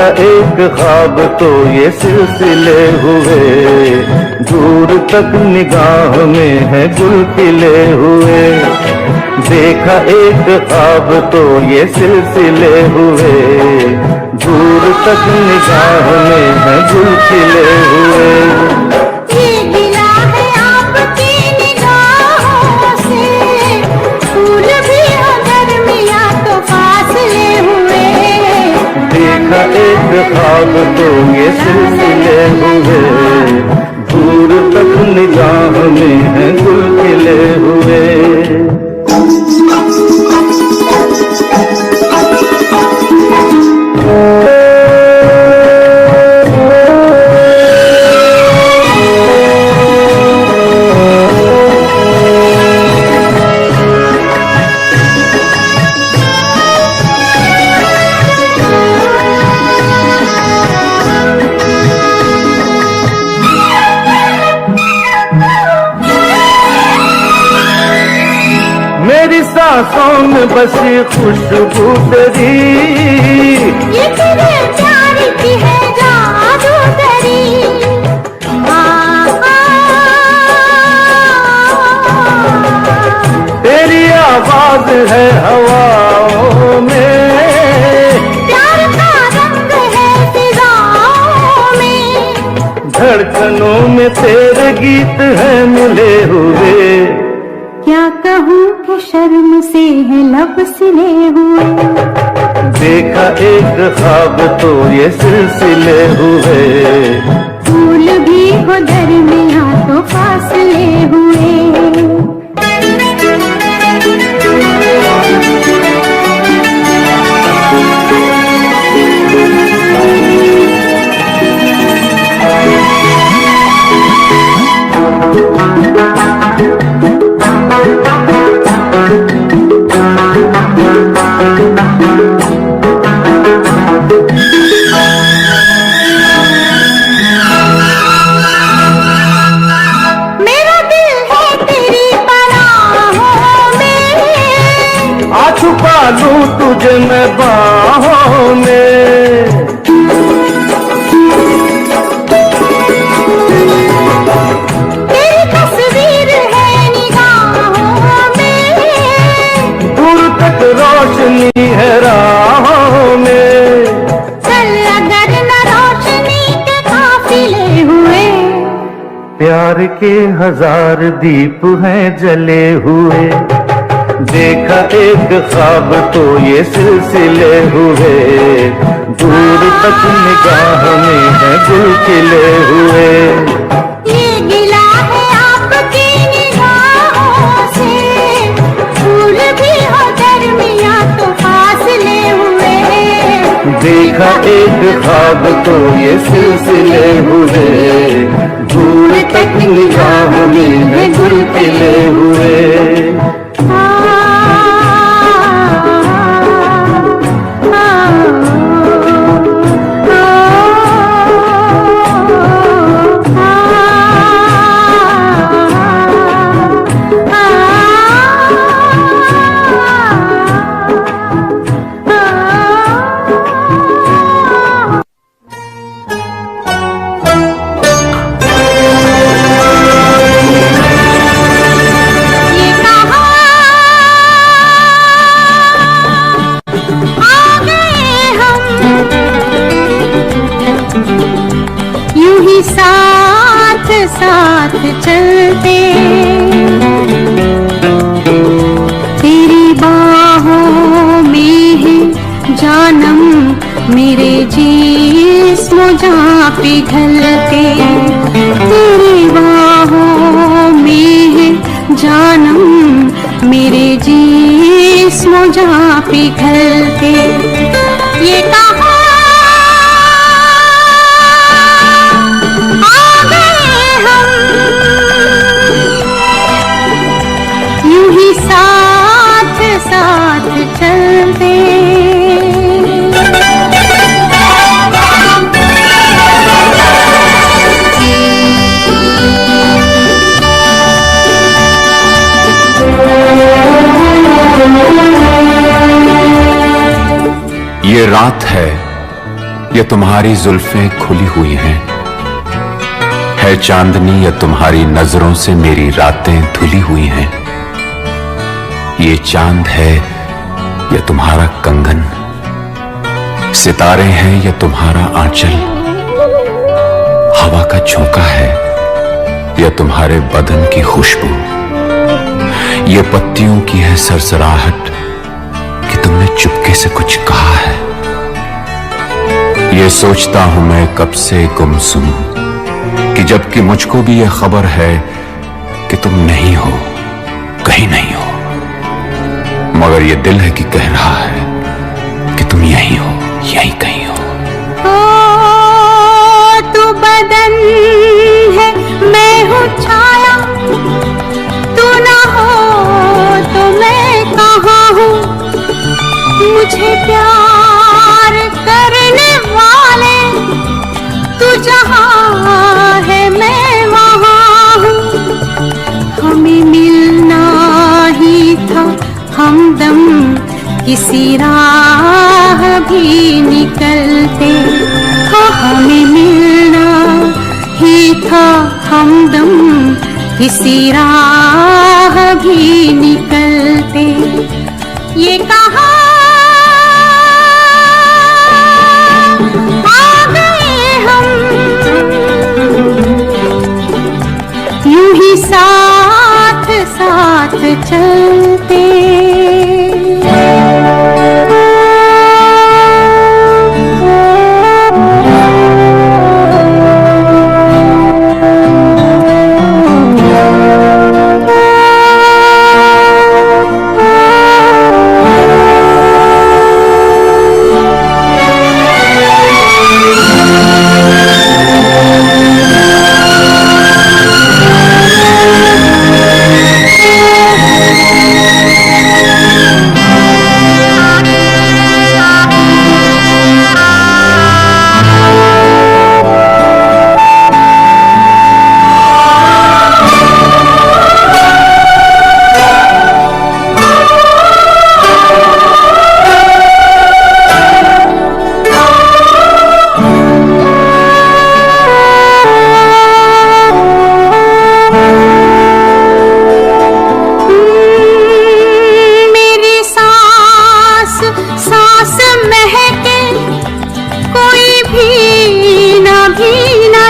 एक ख्वाब तो ये सिलसिले हुए, दूर तक निगाह में है गुल खिले हुए। देखा एक ख्वाब तो ये सिलसिले हुए, दूर तक निगाह में है गुल खिले हुए। ये गिला है आपकी निगाहों से, फूल भी हो दरमियां तो फासले हुए। देखा एक ख्वाब तो ये सिलसिले हुए, दूर तक निगाह में है गुल खिले हुए। मेरी सांसों में बसी खुशबू तेरी, ये तेरे प्यार की है जादूगरी। तेरी आवाज है हवाओं में, प्यार का रंग है फिजाओं में। धड़कनों में तेरे गीत है मिले हुए। क्या कहूँ कि शर्म से है लब सिले हुए। देखा एक ख्वाब तो ये सिलसिले हुए, फूल भी हो दरमियां तो फासले हुए। मेरा दिल है तेरी पनाहों में, आ छुपा लूं तुझे मैं बाहों में। तेरी तस्वीर है निगाहों में। दूर तक रोशनी है राहों में। चल अगर न रोशनी के काफिले हुए। प्यार के हजार दीप हैं जले हुए। देखा एक ख्वाब तो ये सिलसिले हुए, दूर तक निगाह में है गुल खिले हुए। ये गिला है आपकी निगाहों से, फूल भी हो दरमियां तो फासले हुए। देखा एक ख्वाब तो ये सिलसिले हुए, दूर तक निगाह में है गुल खिले हुए। साथ साथ चलते, तेरी बाहों में है जानम मेरे जिस्म जहाँ पिघलते। तेरी बाहों में है जानम मेरे जिस्म जहाँ पिघलते। ये कहा साथ साथ चलते। ये रात है, या तुम्हारी जुल्फें खुली हुई हैं, है चांदनी या तुम्हारी नजरों से मेरी रातें धुली हुई हैं। ये चांद है या तुम्हारा कंगन, सितारे हैं या तुम्हारा आंचल, हवा का झोंका है या तुम्हारे बदन की खुशबू, ये पत्तियों की है सरसराहट कि तुमने चुपके से कुछ कहा है। ये सोचता हूं मैं कब से गुमसुम कि जबकि मुझको भी यह खबर है कि तुम नहीं हो, कहीं नहीं हो, मगर ये दिल है कि कह रहा है कि तुम यहीं हो, यहीं कहीं हो। तू बदन है, मैं हूँ छाया, तू ना हो तो मैं कहाँ हूँ। मुझे प्यार करने वाले तू जहाँ है मैं वहाँ हूँ। हमें मिलना ही था हमदम, किसी राह भी निकलते, हाँ हमें मिलना ही था हमदम, किसी राह भी निकलते। ये कहा आ गए हम, यूं ही साथ साथ चलते।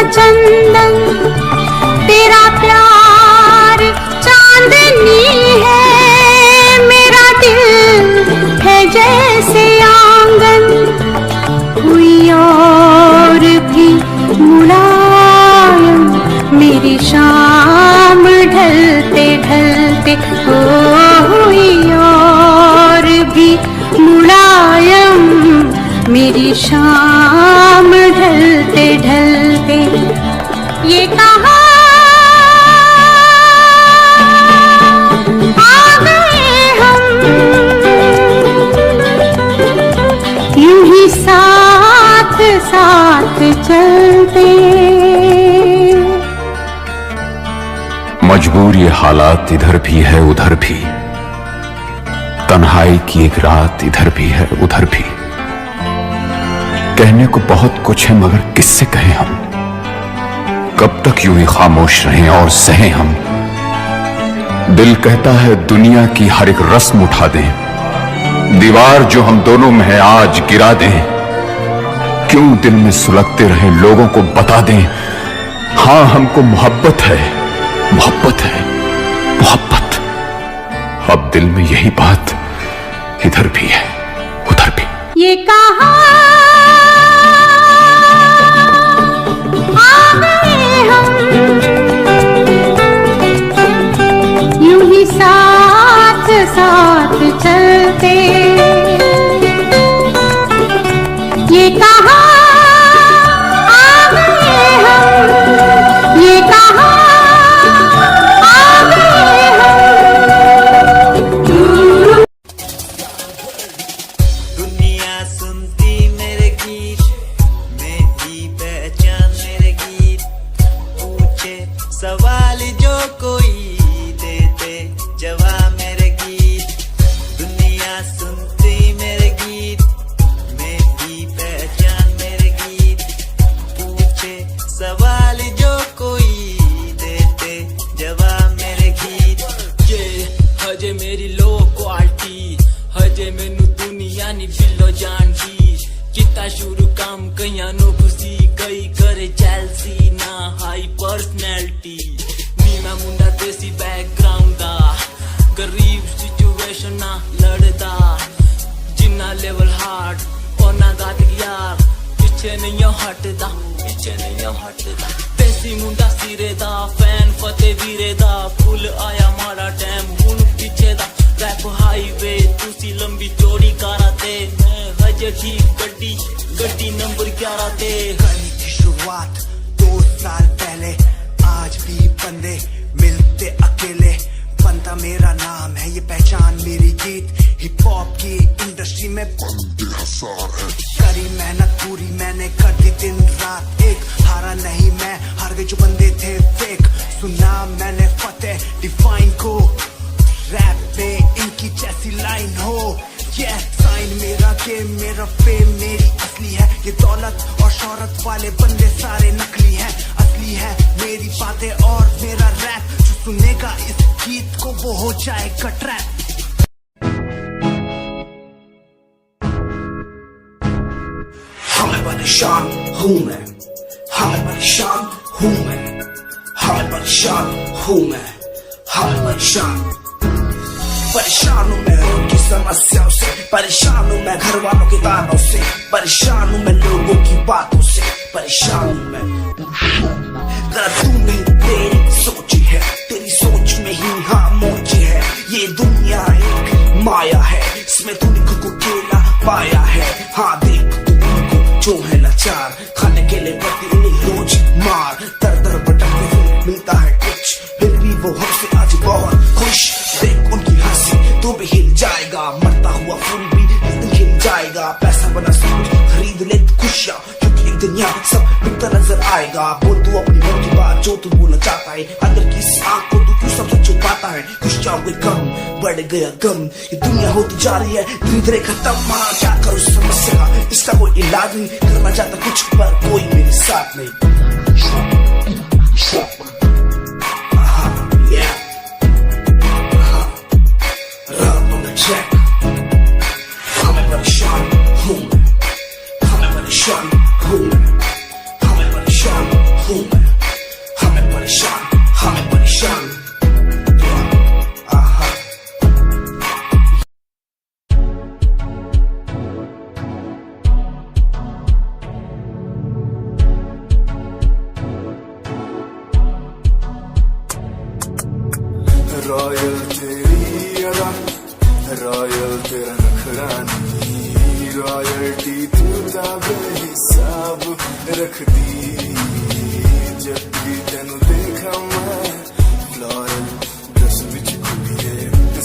चंदन तेरा प्यार चांदनी है, मेरा दिल है जैसे आंगन। कोई और भी मुलायम मेरी शाम ढलते ढलते, कोई और भी मुलायम मेरी शाम ढलते ढलते। ये कहा आ गए हम, यूं ही साथ साथ चलते। मजबूर ये हालात इधर भी है उधर भी, तन्हाई की एक रात इधर भी है उधर भी। कहने को बहुत कुछ है मगर किससे कहें हम, कब तक यूं ही खामोश रहें और सहें हम। दिल कहता है दुनिया की हर एक रस्म उठा दें, दीवार जो हम दोनों में है आज गिरा दें। क्यों दिल में सुलगते रहे लोगों को बता दें, हां हमको मोहब्बत है, मोहब्बत है, मोहब्बत। अब दिल में यही बात इधर भी है उधर भी। ये कहा आ गए हम, यूं ही साथ साथ चलते। ये कहा आ गए हम, ये कहा आ गए हम। दुनिया सुनती मेरे गीत, मेरी पहचान मेरे गीत, पूछे सवाल जो कोई देते जवाब मेरे गीत। दुनिया सुनती मेरे गीत, मेरी पहचान मेरे गीत। कितना शुरू काम कईया नो खुशी कई करे चैल्सी ना हाई पर्सनैलिटी नीना मुंडा देसी बैकग्राउंड दा गरीब सिचुएशन ना लड़दा जिन्ना लेवल हार्ड और ना गात यार पीछे नहीं हटदा देसी मुंडा सिरे दा फैन फतेह वीरे दा फुल आया माड़ा टाइम हुन पीछे दा रैप हाईवे तुसी लंबी चौड़ी कारा ते मैं हजे ठीक गड्डी नंबर 11 ते कहानी की शुरुआत 2 साल पहले आज भी बंदे मिलते अकेले बनता मेरा नाम है ये पहचान मेरी गीत हिप हॉप की इंडस्ट्री में बंदे हसार है करी मेहनत पूरी मैंने कर दी दिन रात एक हारा नहीं मैं हार गए जो बंदे थे फेक सुना मैंने फतेह डिफाइन को रैप पे इनकी जैसी लाइन हो ये साइन मेरा गेम मेरा फेम मेरी असली है ये दौलत और शोहरत वाले बंदे सारे नकली हैं असली है मेरी बातें और मेरा रैप जो सुनेगा इस गीत को वो हो जाएगा ट्रैप हमें परेशान हूँ मैं हमें परेशान हूँ मैं हमें परेशान हूँ मैं हमें परेशान हूँ मैं उनकी समस्याओं से परेशान हूँ मैं घर वालों के तानों से परेशान हूँ मैं लोगों की बातों से परेशान हूँ मैं गलत तू नहीं तेरी सोच है तेरी सोच में ही हाँ मोच है ये दुनिया एक माया है इसमें तूने खुद को अकेला पाया है हाँ देख तू उनको जो है लाचार खाने के लिए पड़ती उन्हें रोज मार दर दर भटकते हुए मिलता है कुछ फिर भी वो हमसे आज बहुत खुश देख उनकी हंसी तो भी हिल जाएगा मरता हुआ फूल भी एक दिन खिल जाएगा पैसा बना सब कुछ खरीद ले खुशियाँ क्योंकि एक दिन यहाँ सब बिकता नजर आएगा बोल तू अपनी मन की बात जो तू बोलना चाहता है अंदर की इस आँख को तू क्यों सबसे छुपाता है खुशियाँ हुए कम बढ़ गया गम ये दुनिया होती जा रही है धीरे धीरे खत्म हाँ क्या करूँ समस्या का इसका कोई इलाज नहीं करना चाहता कुछ पर कोई मेरे साथ नहीं हमें परेशान हूँ हमें परेशान हूँ हमें परेशान हूँ हमें परेशान रॉयल तेरी अदा रॉयल तेरा नखरानी रॉयल्टी तू बेहिसाब रख दी जब भी तेनू देखा मैं फ्लोरल ड्रेस विच कुड़िए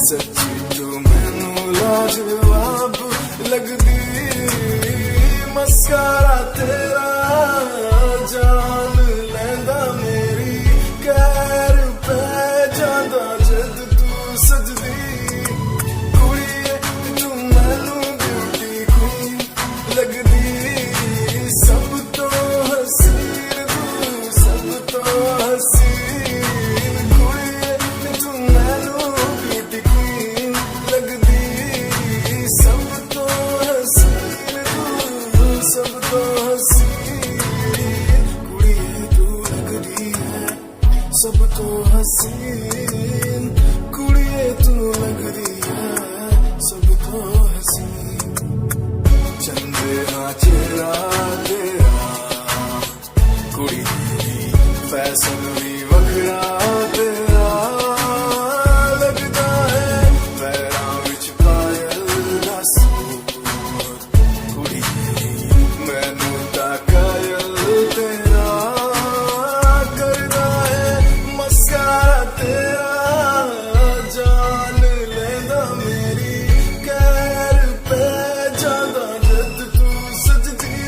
सच्ची तू मैनू लाजवाब लगदी मस्कारा तेरा जान लैंदा मेरी कैर पे जादा जद तू सजदी कुड़िए तू मैनू ब्यूटी क्वीन लगदी सब तो हसीन तू सब तो हसीन कुड़िए तू मैनू ब्यूटी क्वीन लगदी सब तो हसीन तू सब तो हसीन कुड़िए तू लगदी है सब तो हसीन कुड़िए तू लगदी है सब तो हसीन चंदे हाँ चेहरा तेरा कुड़ी फैशन भी वखरा तेरा लगदा है पैरां विच पायल दा सूट कुड़ी मैनू तां कायल तेरा करदा है मस्कारा तेरा जान लेंदा मेरी कैर पे जादा जद तू सजदी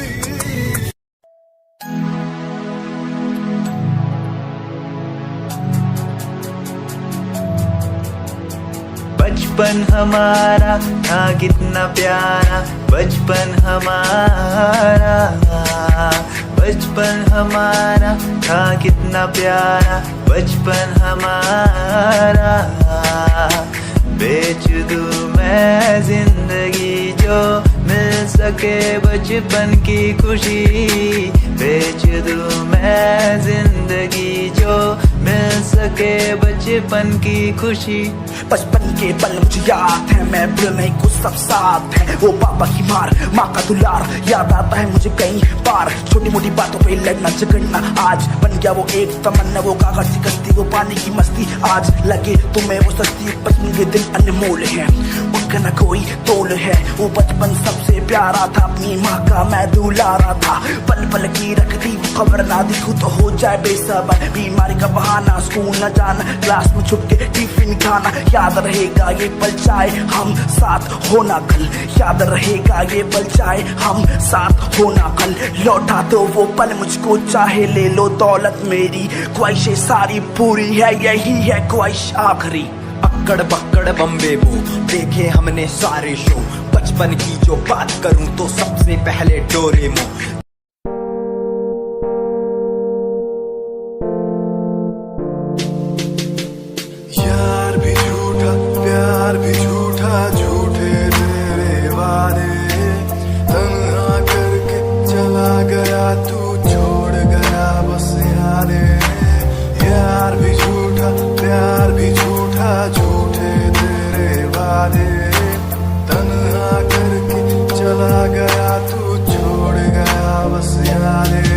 बचपन हमारा था कितना प्यारा बचपन हमारा बचपन हमारा था कितना प्यारा बचपन हमारा बेच दूं मैं जिंदगी जो मिल मिल सके बचपन की खुशी, बेच दूं मैं जिंदगी जो मिल सके बचपन की खुशी। बचपन के पल मुझे याद है, मैं भूल नहीं कुछ सब साथ है। वो पापा की मार, माँ का दुलार याद आता है मुझे कई बार। छोटी मोटी बातों पे लड़ना झगड़ना आज बन गया वो एक तमन्ना। वो कागज की कश्ती, वो पानी की मस्ती, आज लगे तुम्हें वो सस्ती। बचपन के दिन अनमोल है, उनका न कोई तोल है। वो बचपन सबसे प्यारा था, अपनी माँ का मैं दुलारा था। पल पल की रखती खबर ना दिखूं तो हो जाए बेसबर। बीमारी का बहाना, स्कूल न जाना, क्लास में छुप के टिफिन खाना। याद रहेगा ये पल चाहे हम साथ होना कल, याद रहेगा ये पल चाहे हम साथ होना कल। लौटा दो वो पल मुझको, चाहे ले लो दौलत मेरी। ख्वाहिशें सारी पूरी है, यही है ख्वाहिश आखिरी। अक्कड़ बक्कड़ बम्बे वो देखे हमने सारे शो। बचपन की जो बात करूं तो सबसे पहले डोरेमोन। यार भी झूठा, प्यार भी झूठा, झूठे तेरे वादे। तन्हा करके चला गया तू, छोड़ गया बस यादें। यार भी झूठा, प्यार भी झूठा, झूठे तेरे वादे। तन्हा करके चला गया तू, छोड़ गया बस यादें।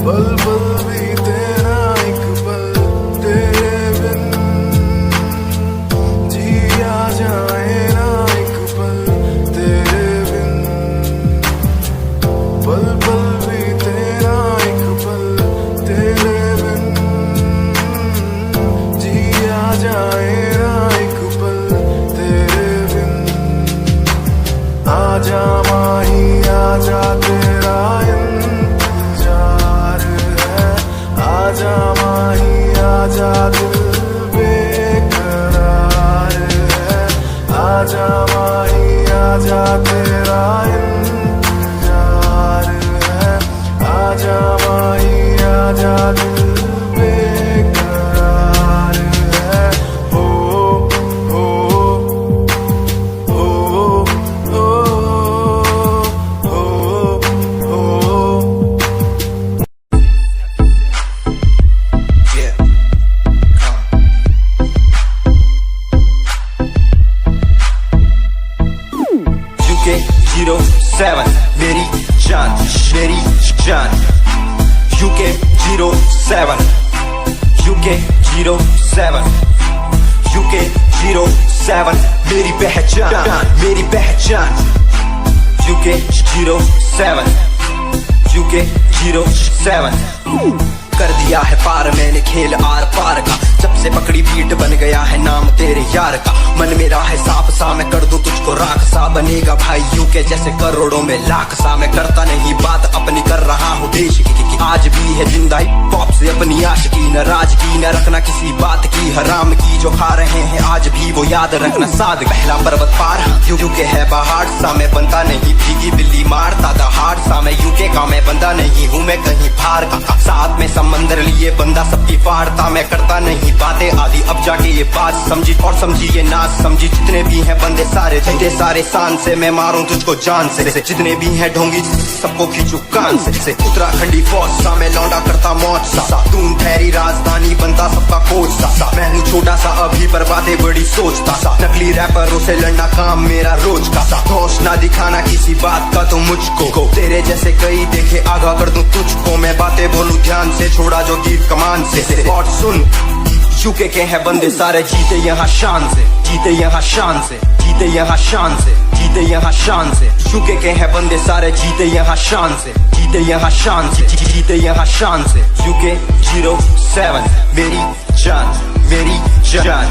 पल पल बीते ना एक पल तेरे बिन, जिया जाए ना एक पल तेरे बिन। पल पल बीते ना एक पल तेरे बिन, जिया जाए ना एक पल तेरे बिन। आजा माही आजा, तेरा इंतजार है। आजा माही आजा, दिल बेकरार है। आजा माही आजा, तेरा इंतजार है। आजा माही आजा, दिल बेकरार है। हो हो हो हो हो। UK 07 मेरी जान, मेरी जान। UK 07 UK 07 UK 07 मेरी पहचान, मेरी पहचान। UK 07 UK 07 कर दिया है पार मैंने खेल आर पार का। जब से पकड़ी पीठ बन गया है नाम तेरे यार का। मन मेरा है साफ सा, मैं कर दूं तुझको राख सा। बनेगा भाई यूके जैसे करोड़ों में लाख सा। मैं करता नहीं बात अपनी, कर रहा हूँ देश की। आज भी है जिंदा हिप हॉप से अपनी आशिकी। न राज की न रखना किसी बात की, हराम की जो खा रहे हैं आज भी वो याद रखना साद। पहला पर्वत पार यूके है पहाड़ सा। मैं बनता नहीं भीगी बिल्ली मारता दहाड़ सा। मैं यूके का मैं बंदा नहीं हूँ, मैं कहीं बाहर का। साथ में समंदर लिए बंदा सबकी फाड़ता। मैं करता नहीं बातें आदि, अब जाके ये बात समझी और समझी ये नाच समझी। जितने भी हैं बंदे सारे झंडे सारे शान से, मैं मारूं तुझको जान से। जितने भी हैं ढोंगी सबको खींचू कान से। उत्तराखंडी फौज सा मैं लौंडा करता मौज सा। दून ठहरी राजधानी बनता सबका कोच सा। मैं हूँ छोटा सा अभी पर बातें बड़ी सोचता सा। नकली रैपरों से लड़ना काम मेरा रोज का सा। होश ना दिखाना किसी बात का तो मुझको, तेरे जैसे कई देखे आगा कर दूं तुझको। मैं बातें बोलूं ध्यान से, छोड़ा जो तीर कमान से। और सुन यूके के हैं बंदे सारे, जीते यहाँ शान से, जीते यहाँ शान से, जीते यहाँ शान से, जीते यहाँ शान से। यूके के हैं बंदे सारे, जीते यहाँ शान से, जीते यहाँ शान से, जीते यहाँ शान से। यूके 07 मेरी जान, मेरी जान।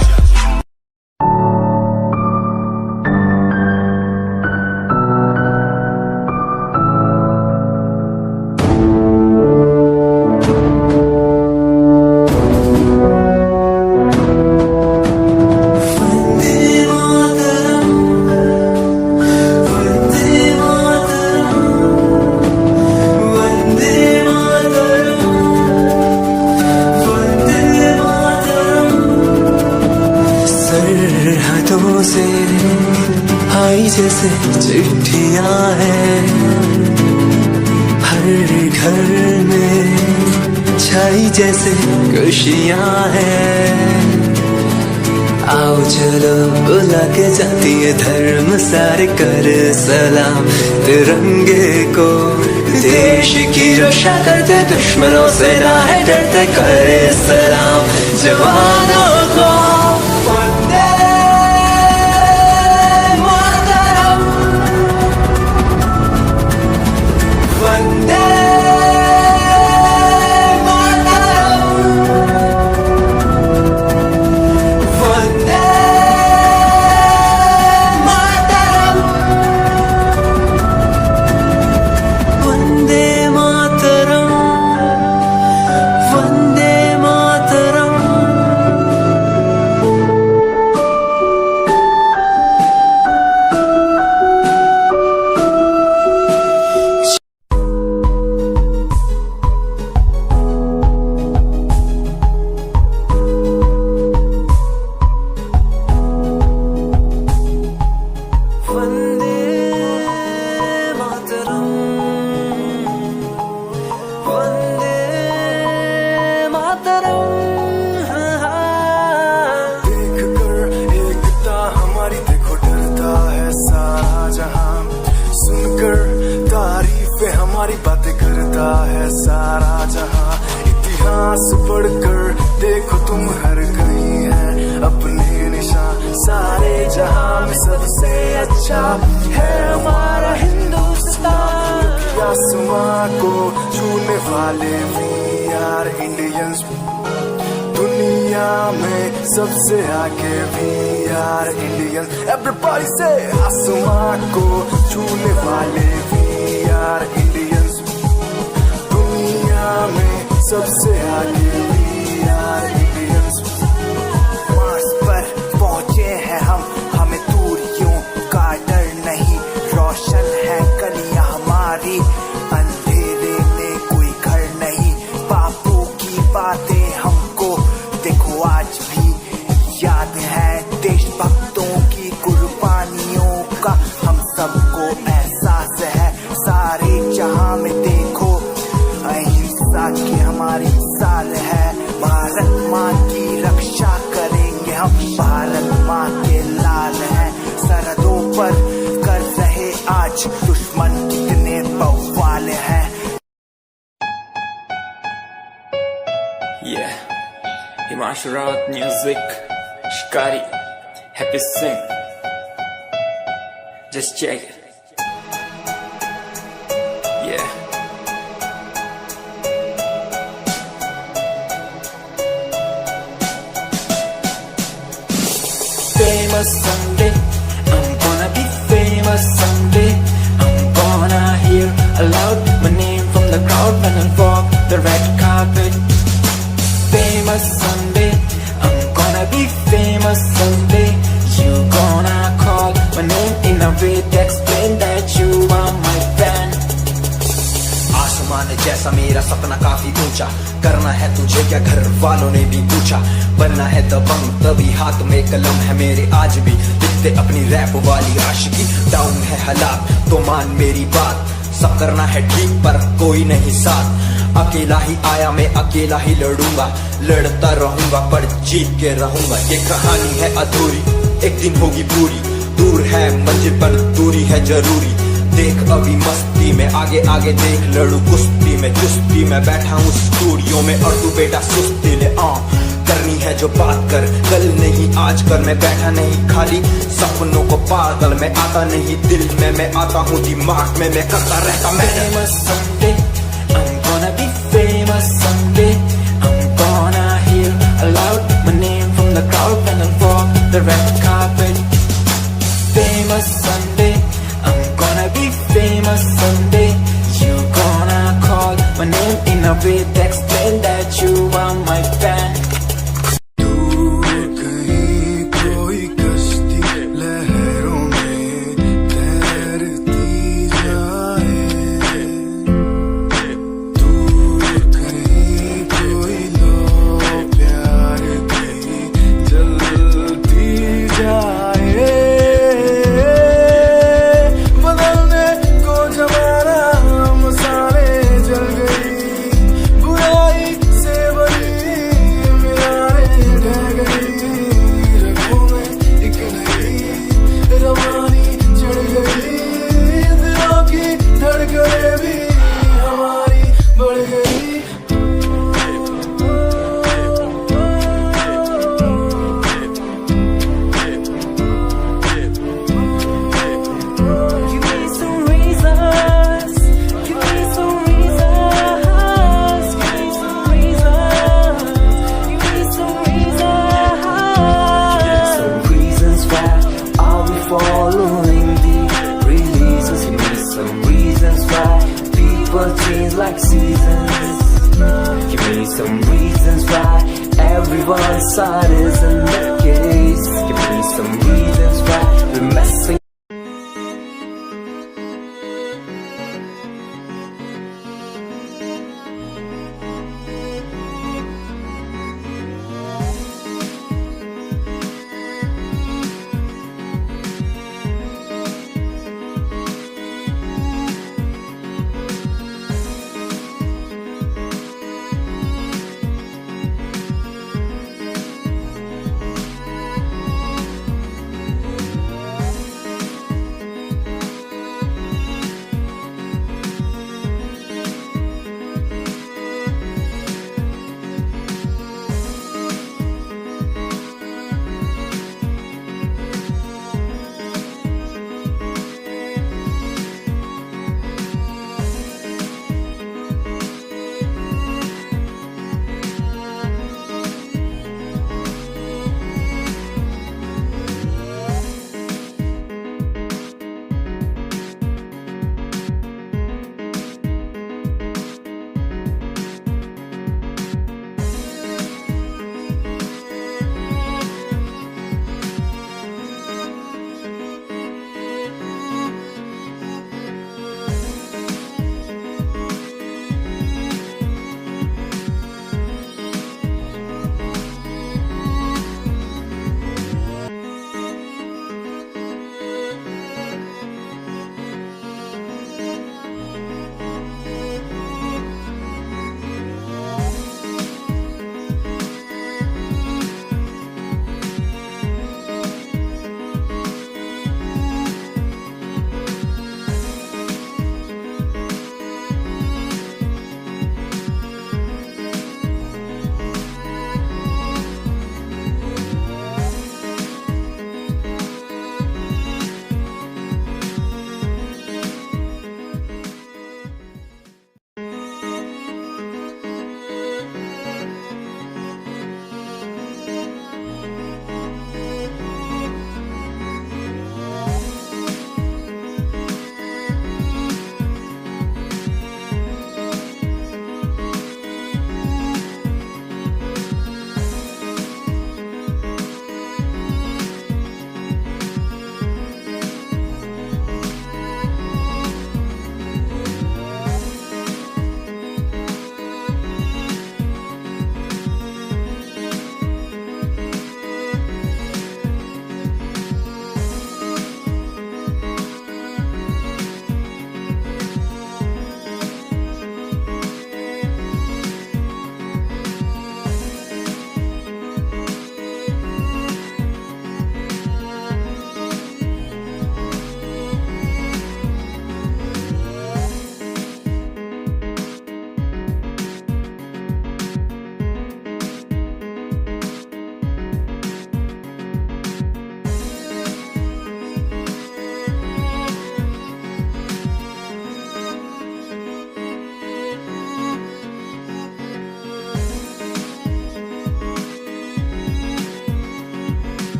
खुशियाँ हैं हर घर में छाई जैसे खुशियाँ हैं। आओ चलो बुला के जाती है धर्म सारे कर सलाम तिरंगे को। देश की रक्षा करते दुश्मनों से ना है डरते करे सलाम जवानों को। वंदे मातरम वंदे हमारी बातें करता है सारा जहां। इतिहास पढ़कर देखो तुम हर कहीं है अपने निशान। सारे जहां में सबसे अच्छा है हमारा हिंदुस्तान। आसमां को छूने वाले वी आर इंडियंस। दुनिया में सबसे आगे वी आर इंडियंस। एवरीबॉडी से आसमां को छूने वाले वी आर इंडियंस। दुनिया में सबसे आगे वी आर इंडियंस। मार्स पर पहुंचे हैं हम, हमें दूरियों का डर नहीं। रोशन है गलियां हमारी, अंधेरे में कोई घर नहीं। बापू की बातें हमको देखो आज भी याद है। देशभक्तों की कुर्बानियों का हम सबको एहसास है। सारे जहां में देखो अहिंसा की हमारी साल है। भारत माँ की रक्षा करेंगे हम, भारत माँ के लाल हैं। सरहदों पर कर रहे आज दुश्मन कितने बवाल हैं। Yeah, Himanshu Rawat music, Shikari, Happy Singh. Just check it. Yeah. Famous someday, I'm gonna be famous someday. I'm gonna hear aloud my name from the crowd when I walk the red carpet. Famous someday, I'm gonna be famous someday. You gonna call my name in a way to explain that you are my fan. आसमान जैसा मेरा सपना काफी ऊंचा, करना है तुझे क्या घर वालों ने भी पूछा। बनना है दबंग तभी हाथ में कलम है मेरे आज भी, लिखते अपनी रैप वाली आशिकी। डाउन है हालात तो मान मेरी बात, सब करना है ठीक पर कोई नहीं साथ। अकेला ही आया मैं अकेला ही लड़ूंगा, लड़ता रहूंगा पर जीत के रहूंगा। ये कहानी है अधूरी, एक दिन होगी पूरी। दूर है मंजिल पर दूरी है जरूरी। देख अभी मस्ती में आगे आगे देख, लड़ू कुश्ती में चुस्ती में। बैठा हूँ स्टूडियो में और तू बेटा सुस्ती ले। करनी है जो बात कर, कल नहीं आज कर। मैं बैठा नहीं खाली सपनों को पागल, मैं आता नहीं दिल में, मैं आता हूँ दिमाग में। मैं करता रहता मैं Famous someday, I'm gonna be famous someday. I'm gonna hear aloud my name from the crowd when I walk the red carpet. Famous someday, I'm gonna be famous someday. You gonna call my name in a way to explain that you are my fan. बदलने why people change like seasons. Give me some reasons why everyone's side isn't the case. Give me some reasons why we're messing